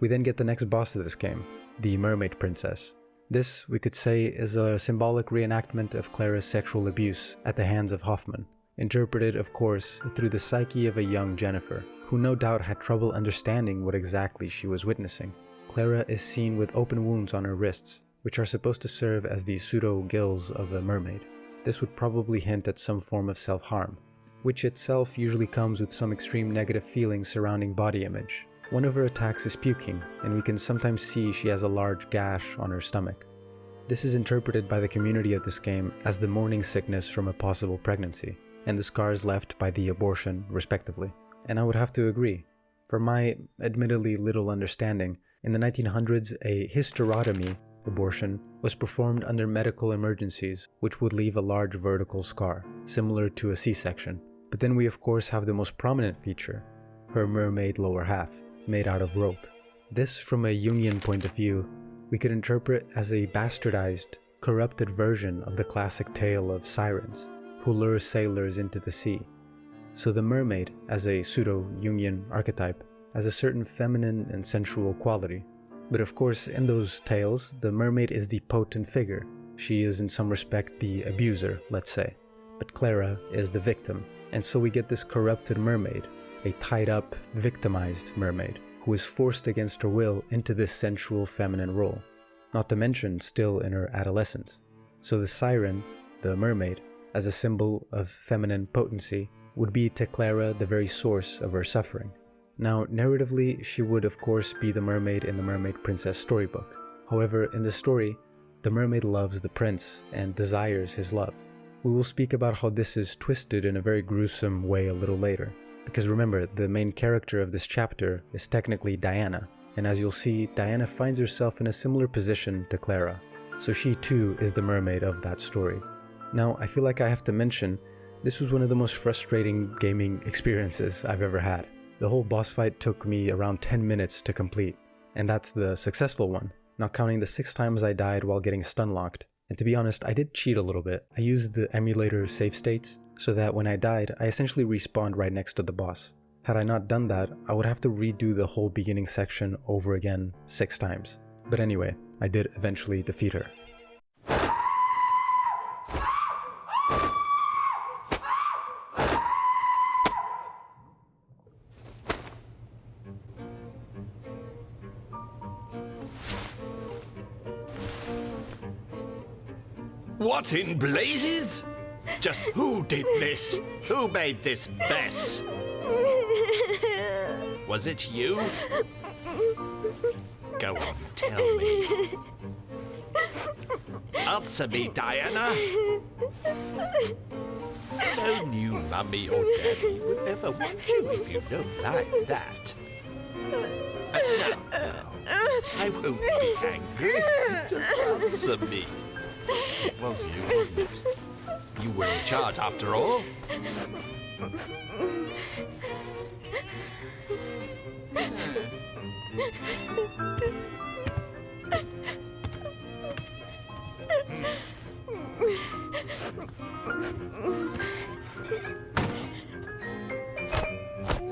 We then get the next boss of this game, the Mermaid Princess. This, we could say, is a symbolic reenactment of Clara's sexual abuse at the hands of Hoffman, interpreted, of course, through the psyche of a young Jennifer, who no doubt had trouble understanding what exactly she was witnessing. Clara is seen with open wounds on her wrists, which are supposed to serve as the pseudo-gills of a mermaid. This would probably hint at some form of self-harm. which itself usually comes with some extreme negative feelings surrounding body image. One of her attacks is puking, and we can sometimes see she has a large gash on her stomach. This is interpreted by the community of this game as the morning sickness from a possible pregnancy, and the scars left by the abortion, respectively. And I would have to agree. For my admittedly little understanding, in the 1900s, a hysterotomy, abortion, was performed under medical emergencies, which would leave a large vertical scar, similar to a C-section. But then we of course have the most prominent feature, her mermaid lower half, made out of rope. This, from a Jungian point of view, we could interpret as a bastardized, corrupted version of the classic tale of sirens, who lure sailors into the sea. So the mermaid, as a pseudo-Jungian archetype, has a certain feminine and sensual quality. But of course, in those tales, the mermaid is the potent figure. She is in some respect the abuser, let's say. But Clara is the victim, and so we get this corrupted mermaid, a tied-up, victimized mermaid, who is forced against her will into this sensual feminine role, not to mention still in her adolescence. So the siren, the mermaid, as a symbol of feminine potency, would be to Clara the very source of her suffering. Now, narratively, she would of course be the mermaid in the Mermaid Princess storybook. However, in the story, the mermaid loves the prince and desires his love. We will speak about how this is twisted in a very gruesome way a little later. Because remember, the main character of this chapter is technically Diana, and as you'll see, Diana finds herself in a similar position to Clara. So she too is the mermaid of that story. Now, I feel like I have to mention, this was one of the most frustrating gaming experiences I've ever had. The whole boss fight took me around 10 minutes to complete, and that's the successful one, not counting the 6 times I died while getting stun locked. And to be honest, I did cheat a little bit. I used the emulator save states, so that when I died, I essentially respawned right next to the boss. Had I not done that, I would have to redo the whole beginning section over again 6 times. But anyway, I did eventually defeat her.
What in blazes? Just who did this? Who made this mess? Was it you? Go on, tell me. Answer me, Diana. No new mummy or daddy would ever want you if you don't like that. No, I won't be angry. Just answer me. It was you, wasn't it? You were in charge after all.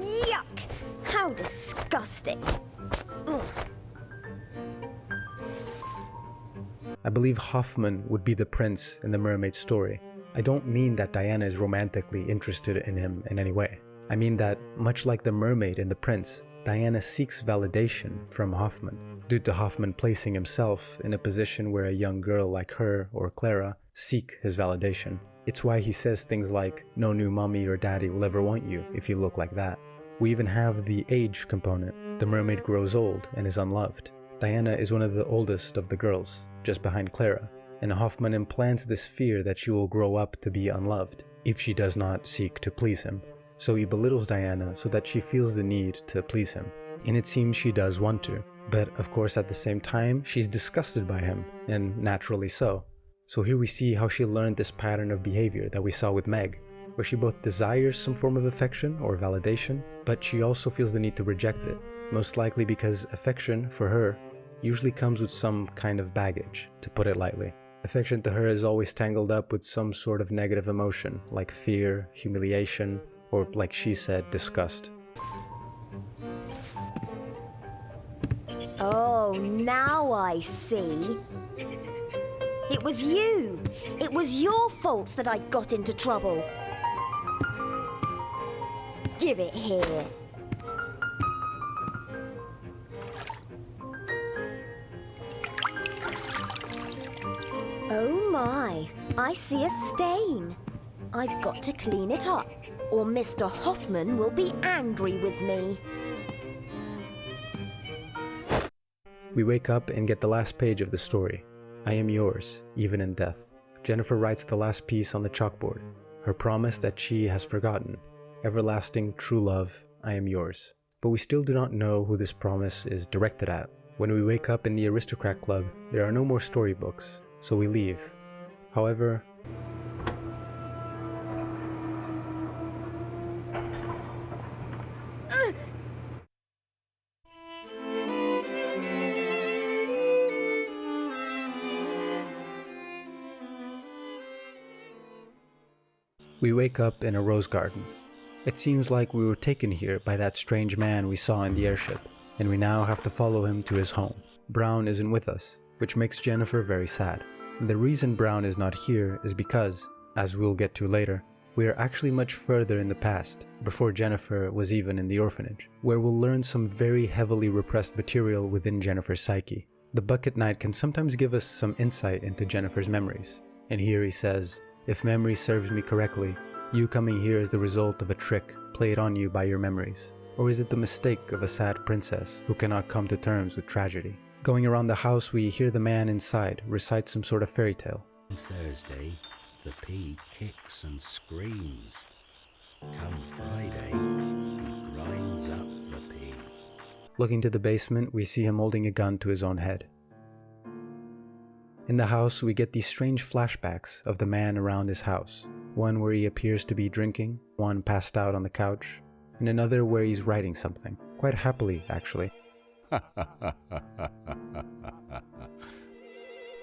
Yuck! How disgusting! Ugh.
I believe Hoffman would be the prince in the mermaid story. I don't mean that Diana is romantically interested in him in any way. I mean that, much like the mermaid and the prince, Diana seeks validation from Hoffman, due to Hoffman placing himself in a position where a young girl like her or Clara seek his validation. It's why he says things like, "No new mommy or daddy will ever want you if you look like that." We even have the age component. The mermaid grows old and is unloved. Diana is one of the oldest of the girls, just behind Clara, and Hoffman implants this fear that she will grow up to be unloved if she does not seek to please him. So he belittles Diana so that she feels the need to please him, and it seems she does want to. But of course at the same time, she's disgusted by him, and naturally so. So here we see how she learned this pattern of behavior that we saw with Meg, where she both desires some form of affection or validation, but she also feels the need to reject it, most likely because affection, for her, usually comes with some kind of baggage, to put it lightly. Affection to her is always tangled up with some sort of negative emotion, like fear, humiliation, or like she said, disgust.
Oh, now I see. It was you. It was your fault that I got into trouble. Give it here. Oh my, I see a stain. I've got to clean it up. or Mr. Hoffman will be angry with me.
We wake up and get the last page of the story. I am yours, even in death. Jennifer writes the last piece on the chalkboard. Her promise that she has forgotten. Everlasting true love, I am yours. But we still do not know who this promise is directed at. When we wake up in the Aristocrat Club, there are no more storybooks, so we leave. However, we wake up in a rose garden. It seems like we were taken here by that strange man we saw in the airship, and we now have to follow him to his home. Brown isn't with us, which makes Jennifer very sad. And the reason Brown is not here is because, as we'll get to later, we are actually much further in the past, before Jennifer was even in the orphanage, where we'll learn some very heavily repressed material within Jennifer's psyche. The Bucket Knight can sometimes give us some insight into Jennifer's memories, and here he says, "If memory serves me correctly, you coming here is the result of a trick played on you by your memories. Or is it the mistake of a sad princess who cannot come to terms with tragedy?" Going around the house, we hear the man inside recite some sort of fairy tale.
On Thursday, the pea kicks and screams. Come Friday, he grinds up the pea.
Looking to the basement, we see him holding a gun to his own head. In the house, we get these strange flashbacks of the man around his house. One where he appears to be drinking, one passed out on the couch, and another where he's writing something. Quite happily, actually.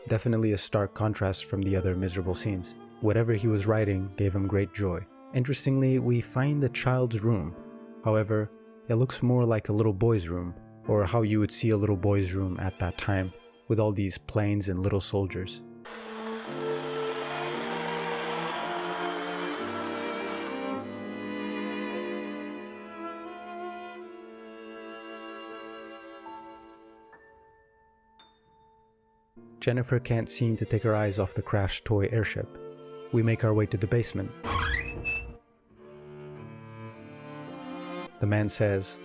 Definitely a stark contrast from the other miserable scenes. Whatever he was writing gave him great joy. Interestingly, we find the child's room. However, it looks more like a little boy's room, or how you would see a little boy's room at that time, with all these planes and little soldiers. Jennifer can't seem to take her eyes off the crashed toy airship. We make our way to the basement. The man says,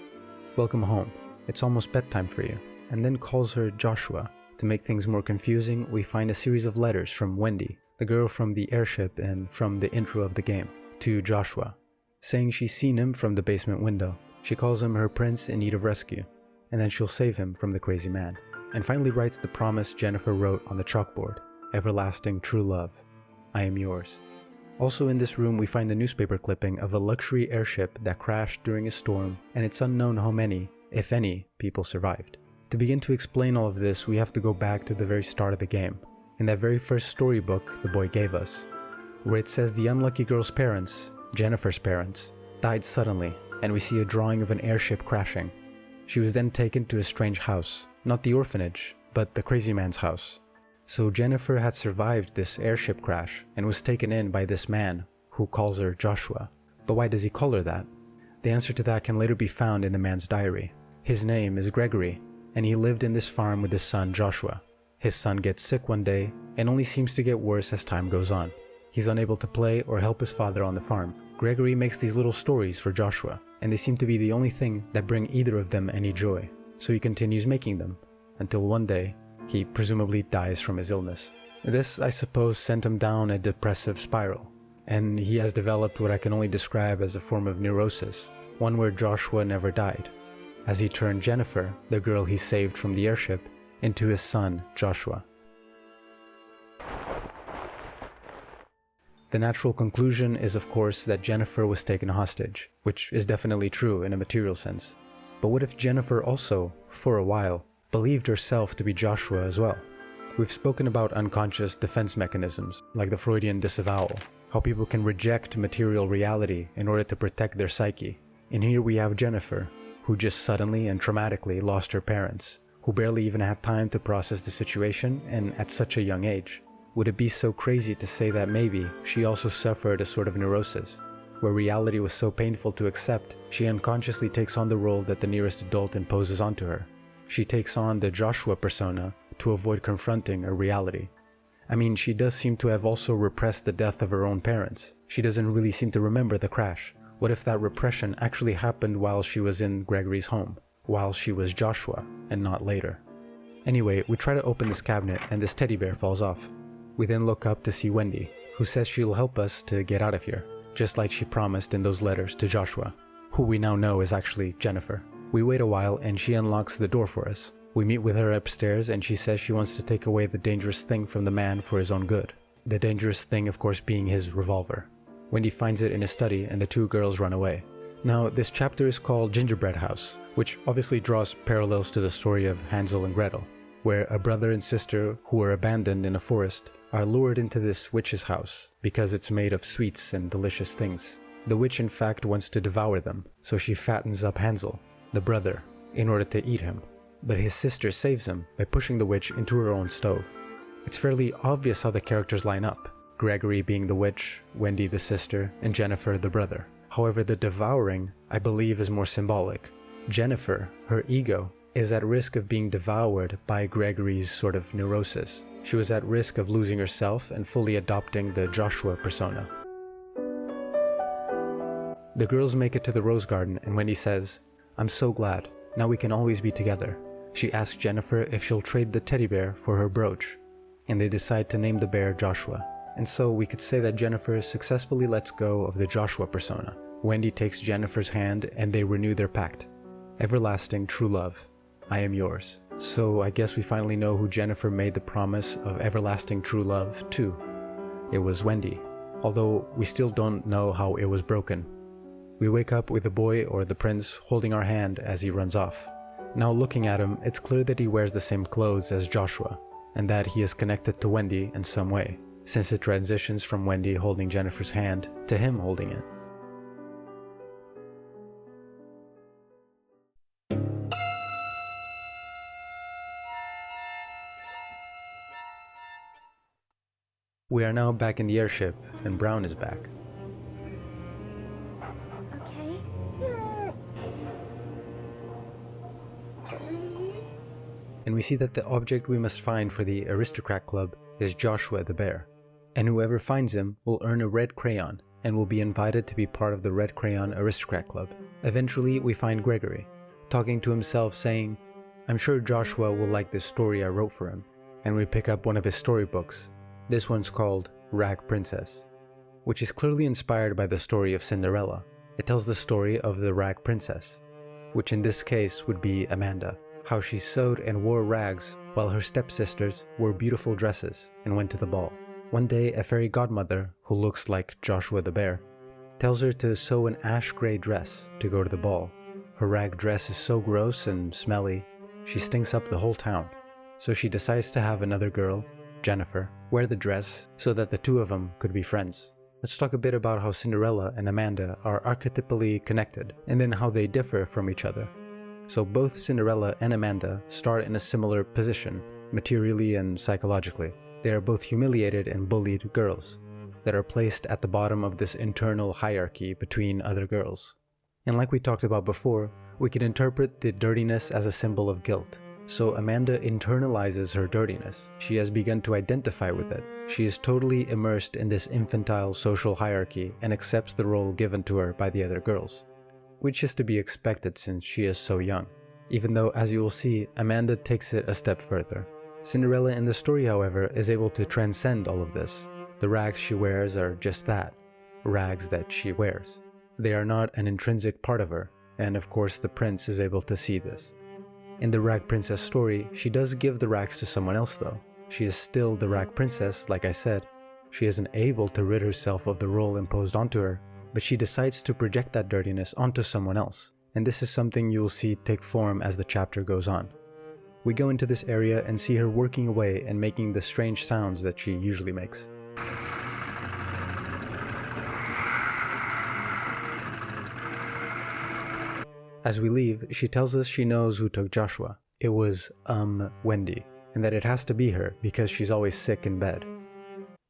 "Welcome home. It's almost bedtime for you," and then calls her Joshua. To make things more confusing, we find a series of letters from Wendy, the girl from the airship and from the intro of the game, to Joshua, saying she's seen him from the basement window. She calls him her prince in need of rescue, and then she'll save him from the crazy man. And finally writes the promise Jennifer wrote on the chalkboard, "Everlasting true love, I am yours." Also in this room we find the newspaper clipping of a luxury airship that crashed during a storm, and it's unknown how many, if any, people survived. To begin to explain all of this, we have to go back to the very start of the game, in that very first storybook the boy gave us, where it says the unlucky girl's parents, Jennifer's parents, died suddenly, and we see a drawing of an airship crashing. She was then taken to a strange house, not the orphanage, but the crazy man's house. So Jennifer had survived this airship crash and was taken in by this man who calls her Joshua. But why does he call her that? The answer to that can later be found in the man's diary. His name is Gregory, and he lived in this farm with his son Joshua. His son gets sick one day and only seems to get worse as time goes on. He's unable to play or help his father on the farm. Gregory makes these little stories for Joshua, and they seem to be the only thing that bring either of them any joy. So he continues making them, until one day, he presumably dies from his illness. This, I suppose, sent him down a depressive spiral, and he has developed what I can only describe as a form of neurosis, one where Joshua never died, as he turned Jennifer, the girl he saved from the airship, into his son, Joshua. The natural conclusion is, of course, that Jennifer was taken hostage, which is definitely true in a material sense. But what if Jennifer also, for a while, believed herself to be Joshua as well? We've spoken about unconscious defense mechanisms, like the Freudian disavowal, how people can reject material reality in order to protect their psyche. And here we have Jennifer, who just suddenly and traumatically lost her parents, who barely even had time to process the situation, and at such a young age. Would it be so crazy to say that maybe she also suffered a sort of neurosis, where reality was so painful to accept, she unconsciously takes on the role that the nearest adult imposes onto her. She takes on the Joshua persona to avoid confronting her reality. I mean, she does seem to have also repressed the death of her own parents. She doesn't really seem to remember the crash, What if that repression actually happened while she was in Gregory's home, while she was Joshua, and not later? Anyway, we try to open this cabinet and this teddy bear falls off. We then look up to see Wendy, who says she'll help us to get out of here, just like she promised in those letters to Joshua, who we now know is actually Jennifer. We wait a while and she unlocks the door for us. We meet with her upstairs and she says she wants to take away the dangerous thing from the man for his own good. The dangerous thing, of course, being his revolver. Wendy finds it in his study and the two girls run away. Now, this chapter is called Gingerbread House, which obviously draws parallels to the story of Hansel and Gretel, where a brother and sister who were abandoned in a forest are lured into this witch's house because it's made of sweets and delicious things. The witch in fact wants to devour them, so she fattens up Hansel, the brother, in order to eat him. But his sister saves him by pushing the witch into her own stove. It's fairly obvious how the characters line up, Gregory being the witch, Wendy the sister, and Jennifer the brother. However, the devouring, I believe, is more symbolic. Jennifer, her ego, is at risk of being devoured by Gregory's sort of neurosis. She was at risk of losing herself and fully adopting the Joshua persona. The girls make it to the rose garden and Wendy says, "I'm so glad. Now we can always be together." She asks Jennifer if she'll trade the teddy bear for her brooch, and they decide to name the bear Joshua. And so we could say that Jennifer successfully lets go of the Joshua persona. Wendy takes Jennifer's hand and they renew their pact. Everlasting true love, I am yours. So I guess we finally know who Jennifer made the promise of everlasting true love to. It was Wendy, although we still don't know how it was broken. We wake up with the boy or the prince holding our hand as he runs off. Now looking at him, it's clear that he wears the same clothes as Joshua, and that he is connected to Wendy in some way, since it transitions from Wendy holding Jennifer's hand to him holding it. We are now back in the airship, and Brown is back. And we see that the object we must find for the Aristocrat Club is Joshua the bear. And whoever finds him will earn a red crayon and will be invited to be part of the Red Crayon Aristocrat Club. Eventually we find Gregory, talking to himself saying, "I'm sure Joshua will like this story I wrote for him." And we pick up one of his storybooks. This one's called Rag Princess, which is clearly inspired by the story of Cinderella. It tells the story of the Rag Princess, which in this case would be Amanda, how she sewed and wore rags while her stepsisters wore beautiful dresses and went to the ball. One day, a fairy godmother, who looks like Joshua the bear, tells her to sew an ash-gray dress to go to the ball. Her rag dress is so gross and smelly, she stinks up the whole town. So she decides to have another girl, Jennifer, wear the dress so that the two of them could be friends. Let's talk a bit about how Cinderella and Amanda are archetypally connected, and then how they differ from each other. So both Cinderella and Amanda start in a similar position, materially and psychologically. They are both humiliated and bullied girls that are placed at the bottom of this internal hierarchy between other girls. And like we talked about before, we can interpret the dirtiness as a symbol of guilt. So Amanda internalizes her dirtiness. She has begun to identify with it. She is totally immersed in this infantile social hierarchy and accepts the role given to her by the other girls, which is to be expected since she is so young. Even though, as you will see, Amanda takes it a step further. Cinderella in the story, however, is able to transcend all of this. The rags she wears are just that, rags that she wears. They are not an intrinsic part of her, and of course the prince is able to see this. In the Rag Princess story, she does give the rags to someone else though. She is still the Rag Princess, like I said. She isn't able to rid herself of the role imposed onto her, but she decides to project that dirtiness onto someone else. And this is something you'll see take form as the chapter goes on. We go into this area and see her working away and making the strange sounds that she usually makes. As we leave, she tells us she knows who took Joshua. It was, Wendy, and that it has to be her because she's always sick in bed.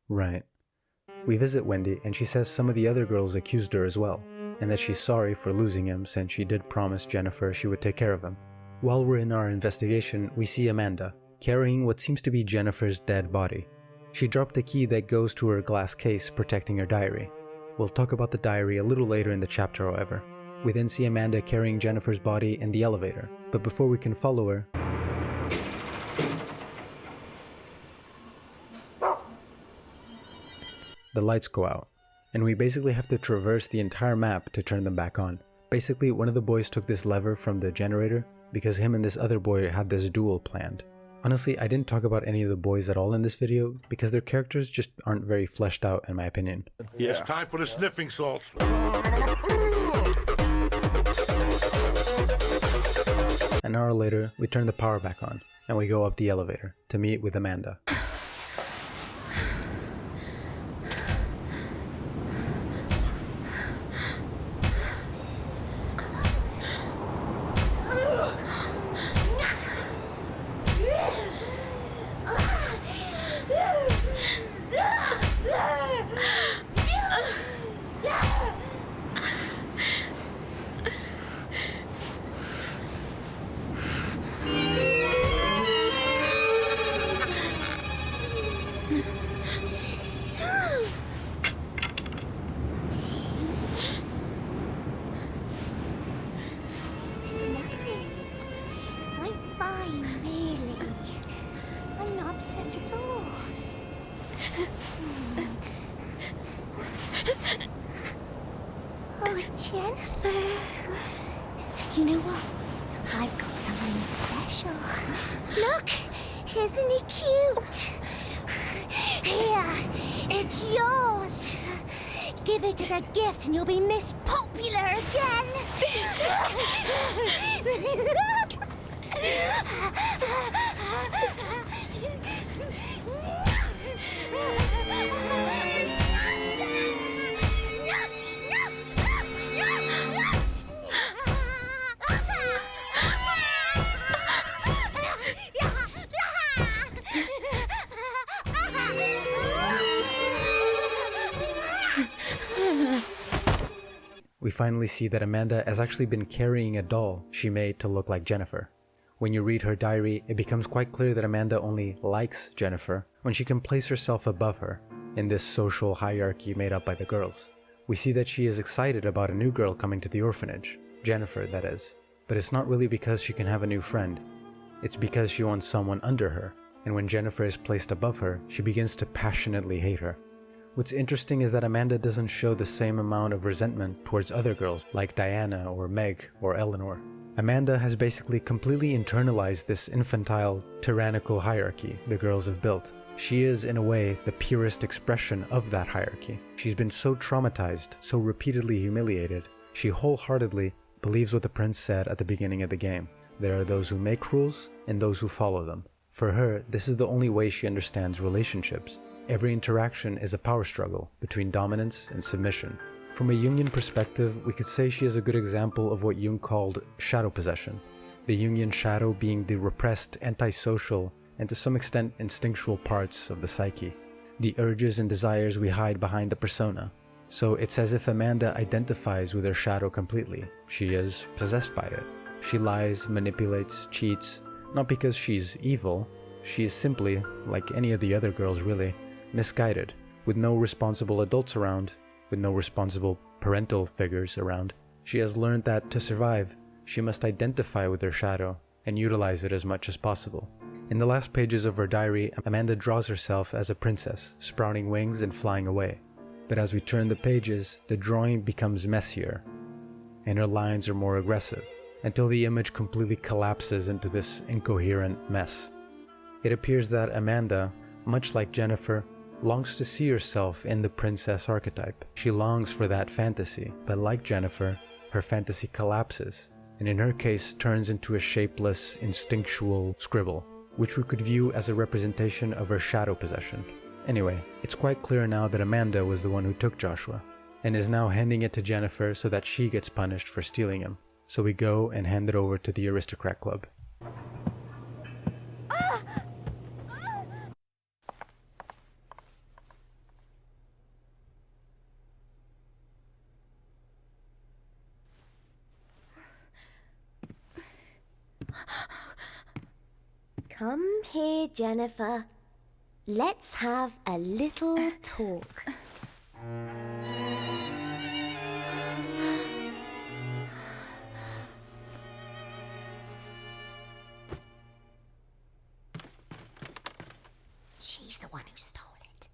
Right. We visit Wendy and she says some of the other girls accused her as well, and that she's sorry for losing him since she did promise Jennifer she would take care of him. While we're in our investigation, we see Amanda, carrying what seems to be Jennifer's dead body. She dropped the key that goes to her glass case protecting her diary. We'll talk about the diary a little later in the chapter, however. We then see Amanda carrying Jennifer's body in the elevator, but before we can follow her, the lights go out, and we basically have to traverse the entire map to turn them back on. Basically, one of the boys took this lever from the generator because him and this other boy had this duel planned. Honestly, I didn't talk about any of the boys at all in this video because their characters just aren't very fleshed out in my opinion.
Yeah. It's time for the sniffing salts.
An hour later, we turn the power back on and we go up the elevator to meet with Amanda.
Oh, Jennifer. You know what? I've got something special. Look, isn't he cute? Here, it's yours. Give it as a gift and you'll be Miss Popular again.
We finally see that Amanda has actually been carrying a doll she made to look like Jennifer. When you read her diary, it becomes quite clear that Amanda only likes Jennifer when she can place herself above her in this social hierarchy made up by the girls. We see that she is excited about a new girl coming to the orphanage, Jennifer that is, but it's not really because she can have a new friend. It's because she wants someone under her, and when Jennifer is placed above her, she begins to passionately hate her. What's interesting is that Amanda doesn't show the same amount of resentment towards other girls like Diana or Meg or Eleanor. Amanda has basically completely internalized this infantile, tyrannical hierarchy the girls have built. She is, in a way, the purest expression of that hierarchy. She's been so traumatized, so repeatedly humiliated, she wholeheartedly believes what the prince said at the beginning of the game. There are those who make rules and those who follow them. For her, this is the only way she understands relationships. Every interaction is a power struggle between dominance and submission. From a Jungian perspective, we could say she is a good example of what Jung called shadow possession. The Jungian shadow being the repressed, antisocial, and to some extent instinctual parts of the psyche. The urges and desires we hide behind the persona. So it's as if Amanda identifies with her shadow completely. She is possessed by it. She lies, manipulates, cheats, not because she's evil. She is simply, like any of the other girls really, misguided, with no responsible adults around, with no responsible parental figures around. She has learned that to survive, she must identify with her shadow and utilize it as much as possible. In the last pages of her diary, Amanda draws herself as a princess, sprouting wings and flying away. But as we turn the pages, the drawing becomes messier, and her lines are more aggressive, until the image completely collapses into this incoherent mess. It appears that Amanda, much like Jennifer, longs to see herself in the princess archetype. She longs for that fantasy, but like Jennifer, her fantasy collapses, and in her case turns into a shapeless, instinctual scribble, which we could view as a representation of her shadow possession. Anyway, it's quite clear now that Amanda was the one who took Joshua, and is now handing it to Jennifer so that she gets punished for stealing him. So we go and hand it over to the Aristocrat Club.
Come here, Jennifer. Let's have a little talk. she's the one who stole it.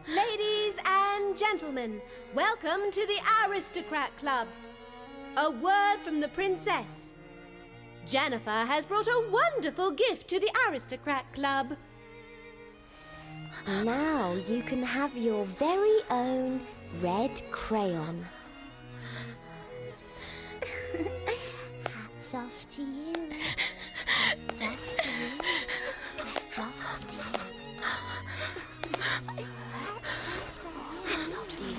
Ladies and gentlemen, welcome to the Aristocrat Club. A word from the princess. Jennifer has brought a wonderful gift to the Aristocrat Club.
Now you can have your very own red crayon. Hats off to you. Hats off to you. Hats off to you. Hats off to you.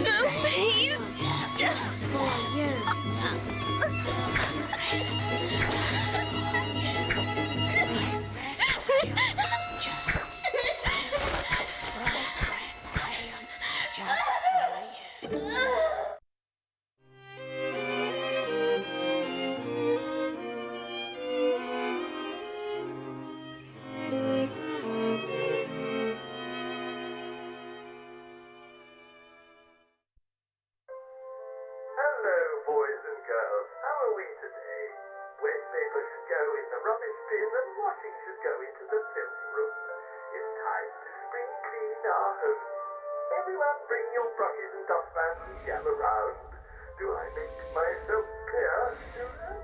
No, please.
Just for you.
Everyone bring your brushes and dustpans and gather round. Do I make myself clear, children?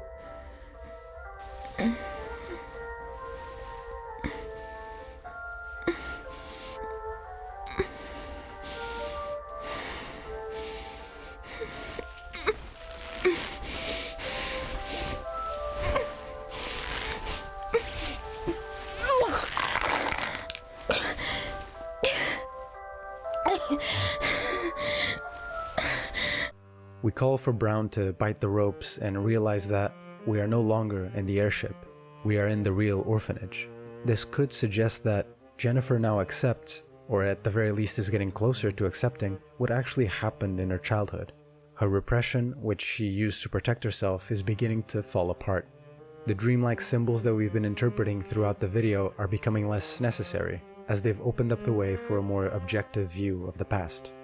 We call for Brown to bite the ropes and realize that we are no longer in the airship. We are in the real orphanage. This could suggest that Jennifer now accepts, or at the very least is getting closer to accepting, what actually happened in her childhood. Her repression, which she used to protect herself, is beginning to fall apart. The dreamlike symbols that we've been interpreting throughout the video are becoming less necessary, as they've opened up the way for a more objective view of the past.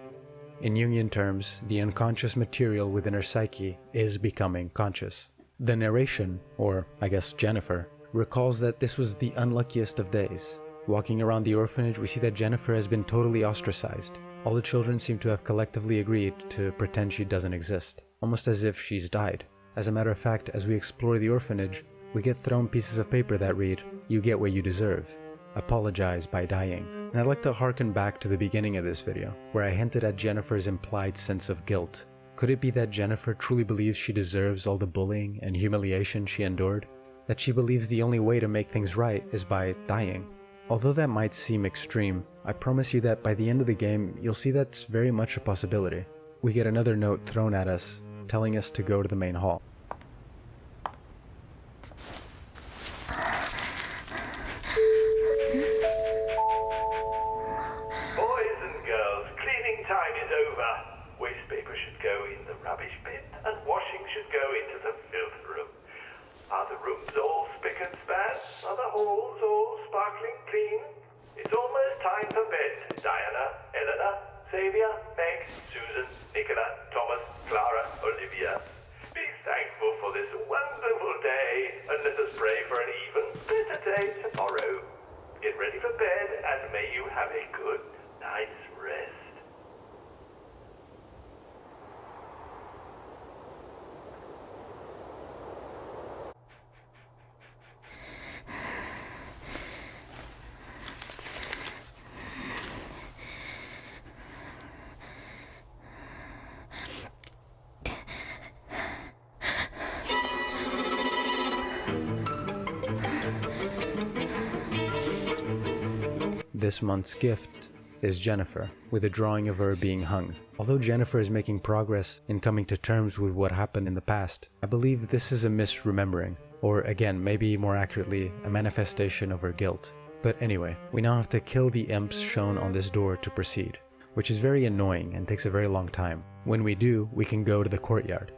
In Jungian terms, the unconscious material within her psyche is becoming conscious. The narration, or I guess Jennifer, recalls that this was the unluckiest of days. Walking around the orphanage, we see that Jennifer has been totally ostracized. All the children seem to have collectively agreed to pretend she doesn't exist, almost as if she's died. As a matter of fact, as we explore the orphanage, we get thrown pieces of paper that read, "You get what you deserve. Apologize by dying." And I'd like to harken back to the beginning of this video, where I hinted at Jennifer's implied sense of guilt. Could it be that Jennifer truly believes she deserves all the bullying and humiliation she endured? That she believes the only way to make things right is by dying? Although that might seem extreme, I promise you that by the end of the game, you'll see that's very much a possibility. We get another note thrown at us, telling us to go to the main hall.
Time is over. Waste paper should go in the rubbish bin and washing should go into the filth room. Are the rooms all spick and span? Are the halls all sparkling clean? It's almost time for bed. Diana, Eleanor, Xavier, Meg, Susan, Nicola, Thomas, Clara, Olivia. Be thankful for this wonderful day and let us pray for an even better day tomorrow. Get ready for bed and may you have a good night's rest.
this month's gift is Jennifer, with a drawing of her being hung. Although Jennifer is making progress in coming to terms with what happened in the past, I believe this is a misremembering, or again, maybe more accurately, a manifestation of her guilt. But anyway, we now have to kill the imps shown on this door to proceed, which is very annoying and takes a very long time. When we do, we can go to the courtyard.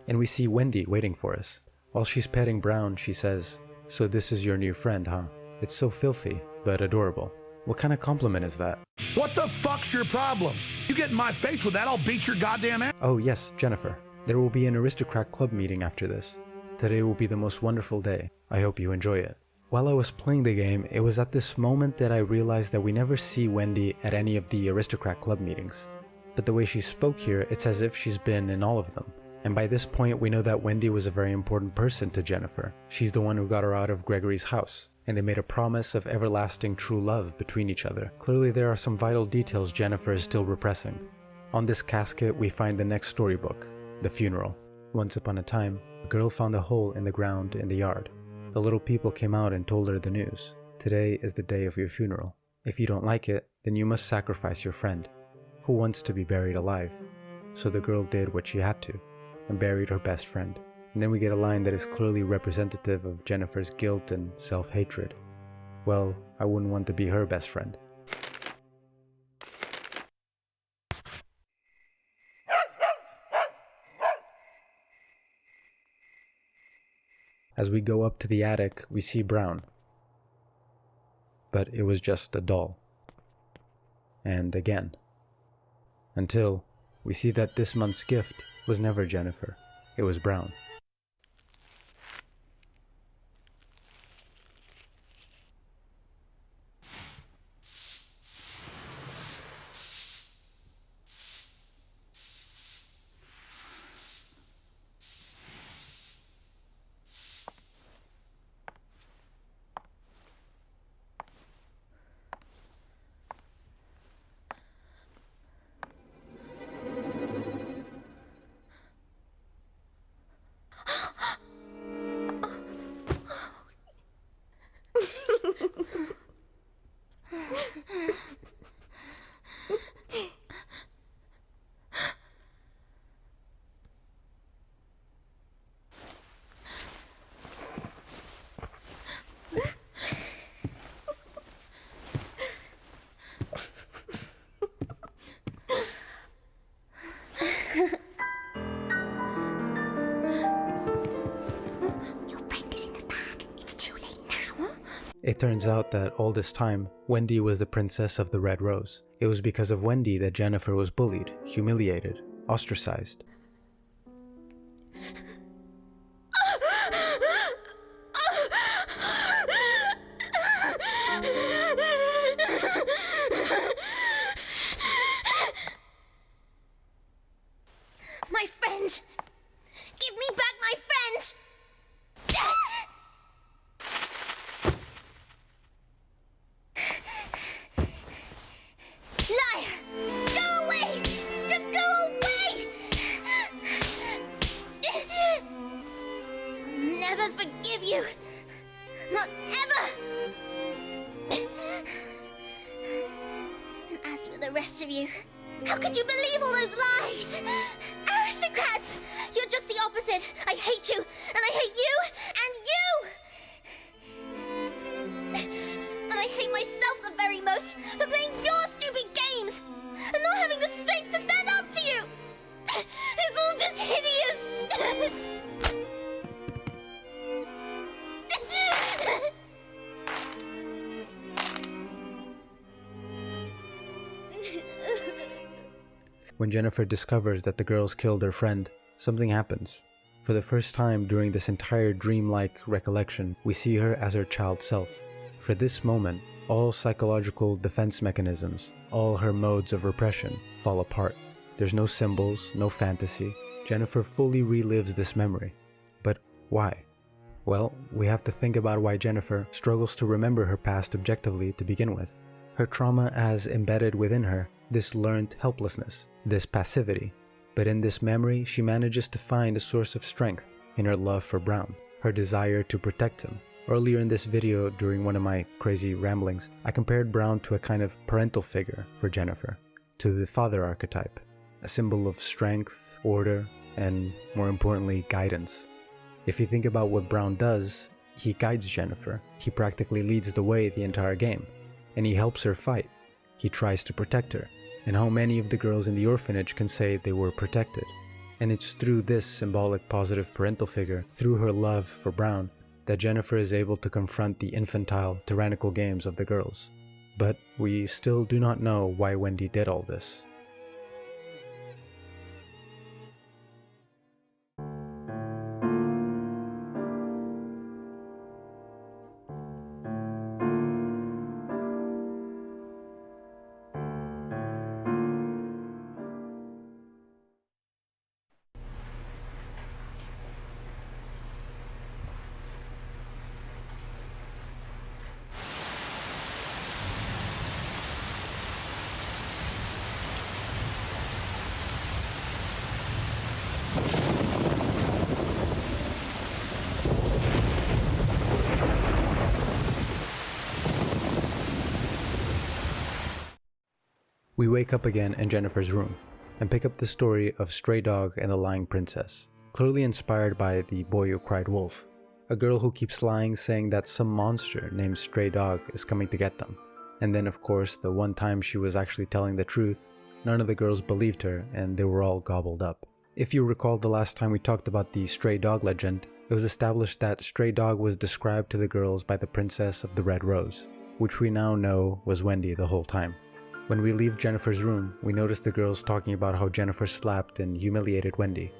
And we see Wendy waiting for us. While she's petting Brown, she says, "So this is your new friend, huh? It's so filthy, but adorable." What kind of compliment is that?
What the fuck's your problem? You get in my face with that, I'll beat your goddamn ass.
Oh yes, Jennifer. There will be an Aristocrat Club meeting after this. Today will be the most wonderful day. I hope you enjoy it. While I was playing the game, it was at this moment that I realized that we never see Wendy at any of the Aristocrat Club meetings. But the way she spoke here, it's as if she's been in all of them. And by this point, we know that Wendy was a very important person to Jennifer. She's the one who got her out of Gregory's house, and they made a promise of everlasting true love between each other. Clearly, there are some vital details Jennifer is still repressing. On this casket, we find the next storybook, the funeral. Once upon a time, a girl found a hole in the ground in the yard. The little people came out and told her the news. Today is the day of your funeral. If you don't like it, then you must sacrifice your friend. Who wants to be buried alive? So the girl did what she had to, and buried her best friend. And then we get a line that is clearly representative of Jennifer's guilt and self-hatred. Well, I wouldn't want to be her best friend. As we go up to the attic, we see Brown. But it was just a doll. And again. Until we see that this month's gift was never Jennifer, it was Brown. It turns out that all this time, Wendy was the princess of the Red Rose. It was because of Wendy that Jennifer was bullied, humiliated, ostracized.
My friend! Give me back my friend! Liar! Go away! Just go away! I'll never forgive you. Not ever! And as for the rest of you, how could you believe all those lies? Aristocrats! You're just the opposite. I hate you, and I hate you, and you! And I hate myself the very most for playing your stupid games and not having the strength to stand up to you! It's all just hideous!
When Jennifer discovers that the girls killed her friend, something happens. For the first time during this entire dreamlike recollection, we see her as her child self. For this moment, all psychological defense mechanisms, all her modes of repression, fall apart. There's no symbols, no fantasy. Jennifer fully relives this memory. But why? Well, we have to think about why Jennifer struggles to remember her past objectively to begin with. Her trauma as embedded within her this learned helplessness, this passivity. But in this memory, she manages to find a source of strength in her love for Brown, her desire to protect him. Earlier in this video, during one of my crazy ramblings, I compared Brown to a kind of parental figure for Jennifer, to the father archetype, a symbol of strength, order, and more importantly, guidance. If you think about what Brown does, he guides Jennifer, he practically leads the way the entire game, and he helps her fight. He tries to protect her, and how many of the girls in the orphanage can say they were protected? And it's through this symbolic positive parental figure, through her love for Brown, that Jennifer is able to confront the infantile, tyrannical games of the girls. But we still do not know why Wendy did all this. We wake up again in Jennifer's room, and pick up the story of Stray Dog and the Lying Princess, clearly inspired by The Boy Who Cried Wolf, a girl who keeps lying saying that some monster named Stray Dog is coming to get them. And then of course, the one time she was actually telling the truth, none of the girls believed her and they were all gobbled up. If you recall the last time we talked about the Stray Dog legend, it was established that Stray Dog was described to the girls by the Princess of the Red Rose, which we now know was Wendy the whole time. When we leave Jennifer's room, we notice the girls talking about how Jennifer slapped and humiliated Wendy.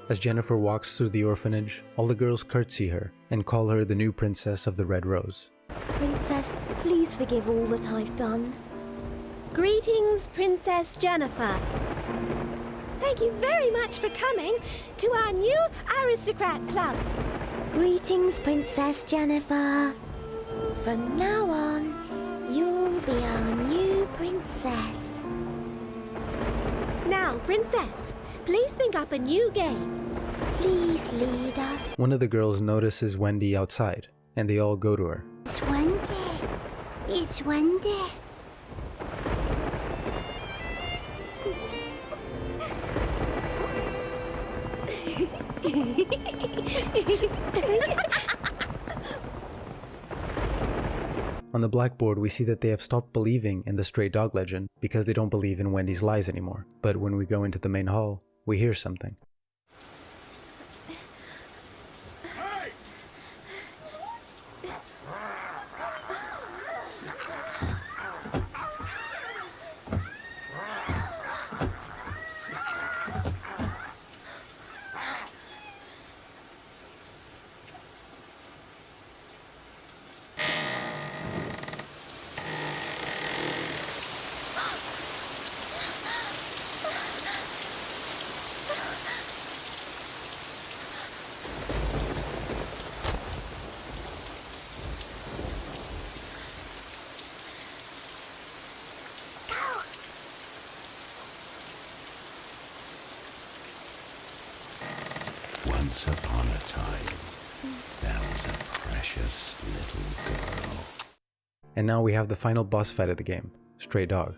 As Jennifer walks through the orphanage, all the girls curtsy her and call her the new Princess of the Red Rose.
Princess, please forgive all that I've done.
Greetings, Princess Jennifer. Thank you very much for coming to our new aristocrat club.
Greetings, Princess Jennifer. From now on, you'll be our new princess.
Now, Princess, please think up a new game.
Please lead us.
One of the girls notices Wendy outside, and they all go to her.
It's Wendy. It's Wendy.
On the blackboard, we see that they have stopped believing in the stray dog legend because they don't believe in Wendy's lies anymore. But when we go into the main hall, we hear something.
Once upon a time, there was a precious little girl.
And now we have the final boss fight of the game, Stray Dog.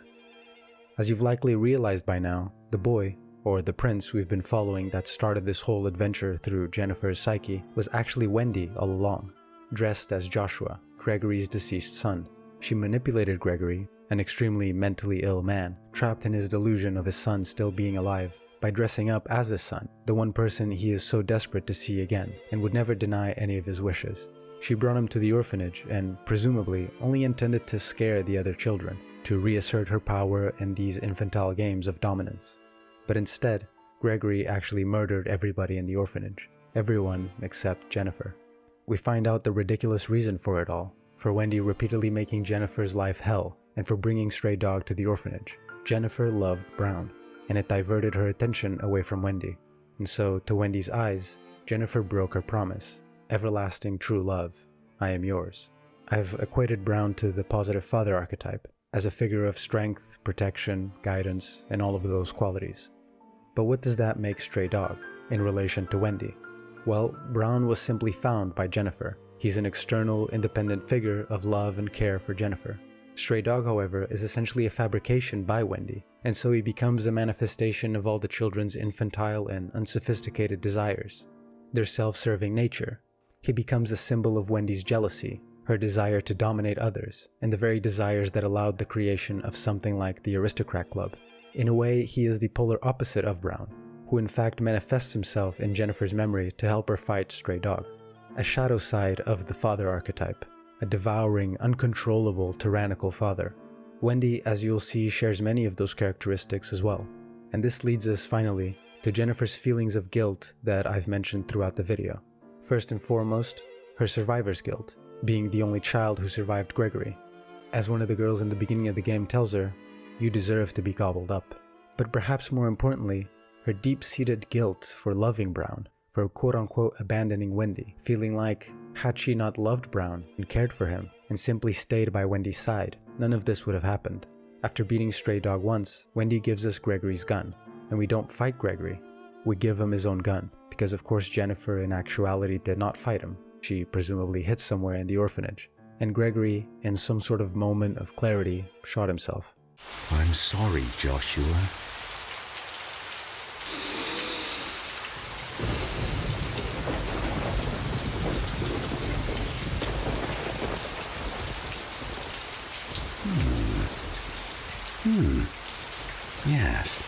As you've likely realized by now, the boy, or the prince we've been following that started this whole adventure through Jennifer's psyche, was actually Wendy all along, dressed as Joshua, Gregory's deceased son. She manipulated Gregory, an extremely mentally ill man, trapped in his delusion of his son still being alive, by dressing up as his son, the one person he is so desperate to see again, and would never deny any of his wishes. She brought him to the orphanage and, presumably, only intended to scare the other children, to reassert her power in these infantile games of dominance. But instead, Gregory actually murdered everybody in the orphanage, everyone except Jennifer. We find out the ridiculous reason for it all, for Wendy repeatedly making Jennifer's life hell, and for bringing Stray Dog to the orphanage. Jennifer loved Brown, and it diverted her attention away from Wendy. And so, to Wendy's eyes, Jennifer broke her promise. Everlasting true love, I am yours. I've equated Brown to the positive father archetype, as a figure of strength, protection, guidance, and all of those qualities. But what does that make Stray Dog in relation to Wendy? Well, Brown was simply found by Jennifer. He's an external, independent figure of love and care for Jennifer. Stray Dog, however, is essentially a fabrication by Wendy, and so he becomes a manifestation of all the children's infantile and unsophisticated desires, their self-serving nature. He becomes a symbol of Wendy's jealousy, her desire to dominate others, and the very desires that allowed the creation of something like the Aristocrat Club. In a way, he is the polar opposite of Brown, who in fact manifests himself in Jennifer's memory to help her fight Stray Dog. A shadow side of the father archetype, a devouring, uncontrollable, tyrannical father. Wendy, as you'll see, shares many of those characteristics as well. And this leads us, finally, to Jennifer's feelings of guilt that I've mentioned throughout the video. First and foremost, her survivor's guilt, being the only child who survived Gregory. As one of the girls in the beginning of the game tells her, "You deserve to be gobbled up." But perhaps more importantly, her deep-seated guilt for loving Brown, for quote-unquote abandoning Wendy, feeling like, had she not loved Brown and cared for him, and simply stayed by Wendy's side, none of this would have happened. After beating Stray Dog once, Wendy gives us Gregory's gun, and we don't fight Gregory. We give him his own gun, because of course Jennifer in actuality did not fight him. She presumably hid somewhere in the orphanage, and Gregory, in some sort of moment of clarity, shot himself.
I'm sorry, Joshua. Yes.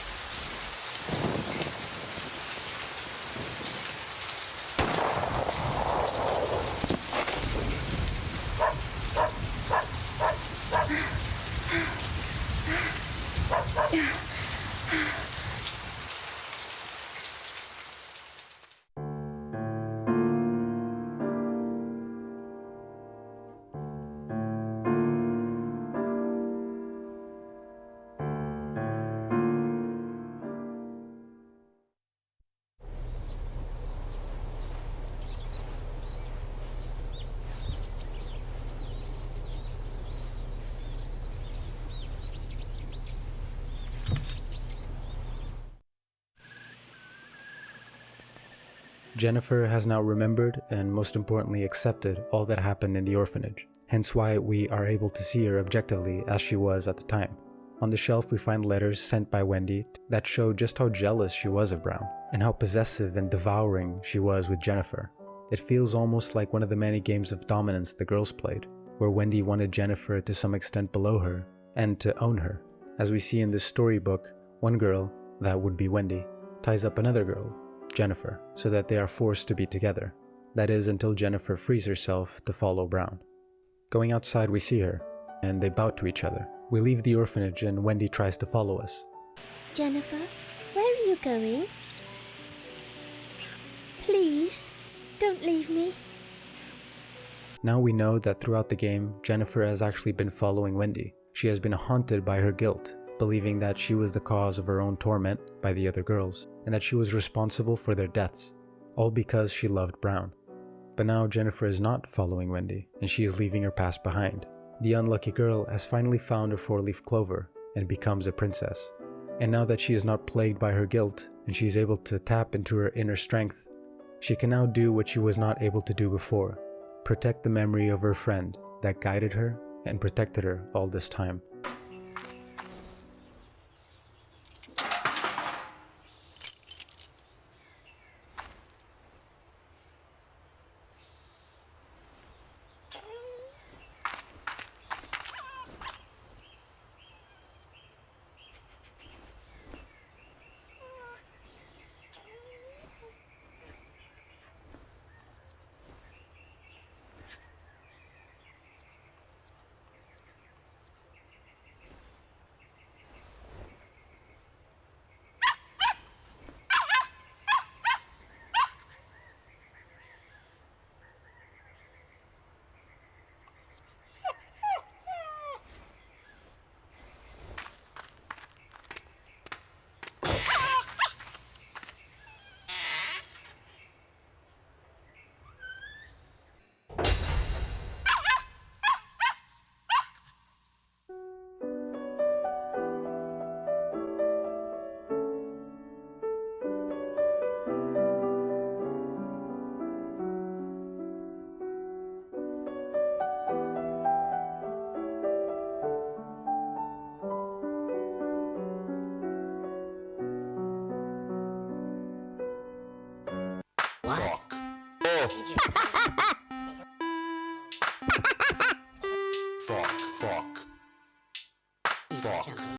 Jennifer has now remembered and most importantly accepted all that happened in the orphanage, hence why we are able to see her objectively as she was at the time. On the shelf we find letters sent by Wendy that show just how jealous she was of Brown, and how possessive and devouring she was with Jennifer. It feels almost like one of the many games of dominance the girls played, where Wendy wanted Jennifer to some extent below her, and to own her. As we see in this storybook, one girl, that would be Wendy, ties up another girl, Jennifer, so that they are forced to be together. That is, until Jennifer frees herself to follow Brown. Going outside we see her, and they bow to each other. We leave the orphanage and Wendy tries to follow us.
Jennifer, where are you going? Please, don't leave me.
Now we know that throughout the game, Jennifer has actually been following Wendy. She has been haunted by her guilt, believing that she was the cause of her own torment by the other girls, and that she was responsible for their deaths, all because she loved Brown. But now Jennifer is not following Wendy, and she is leaving her past behind. The unlucky girl has finally found her four-leaf clover and becomes a princess. And now that she is not plagued by her guilt, and she is able to tap into her inner strength, she can now do what she was not able to do before: protect the memory of her friend that guided her and protected her all this time.
Fuck. Fuck. Fuck. Fuck.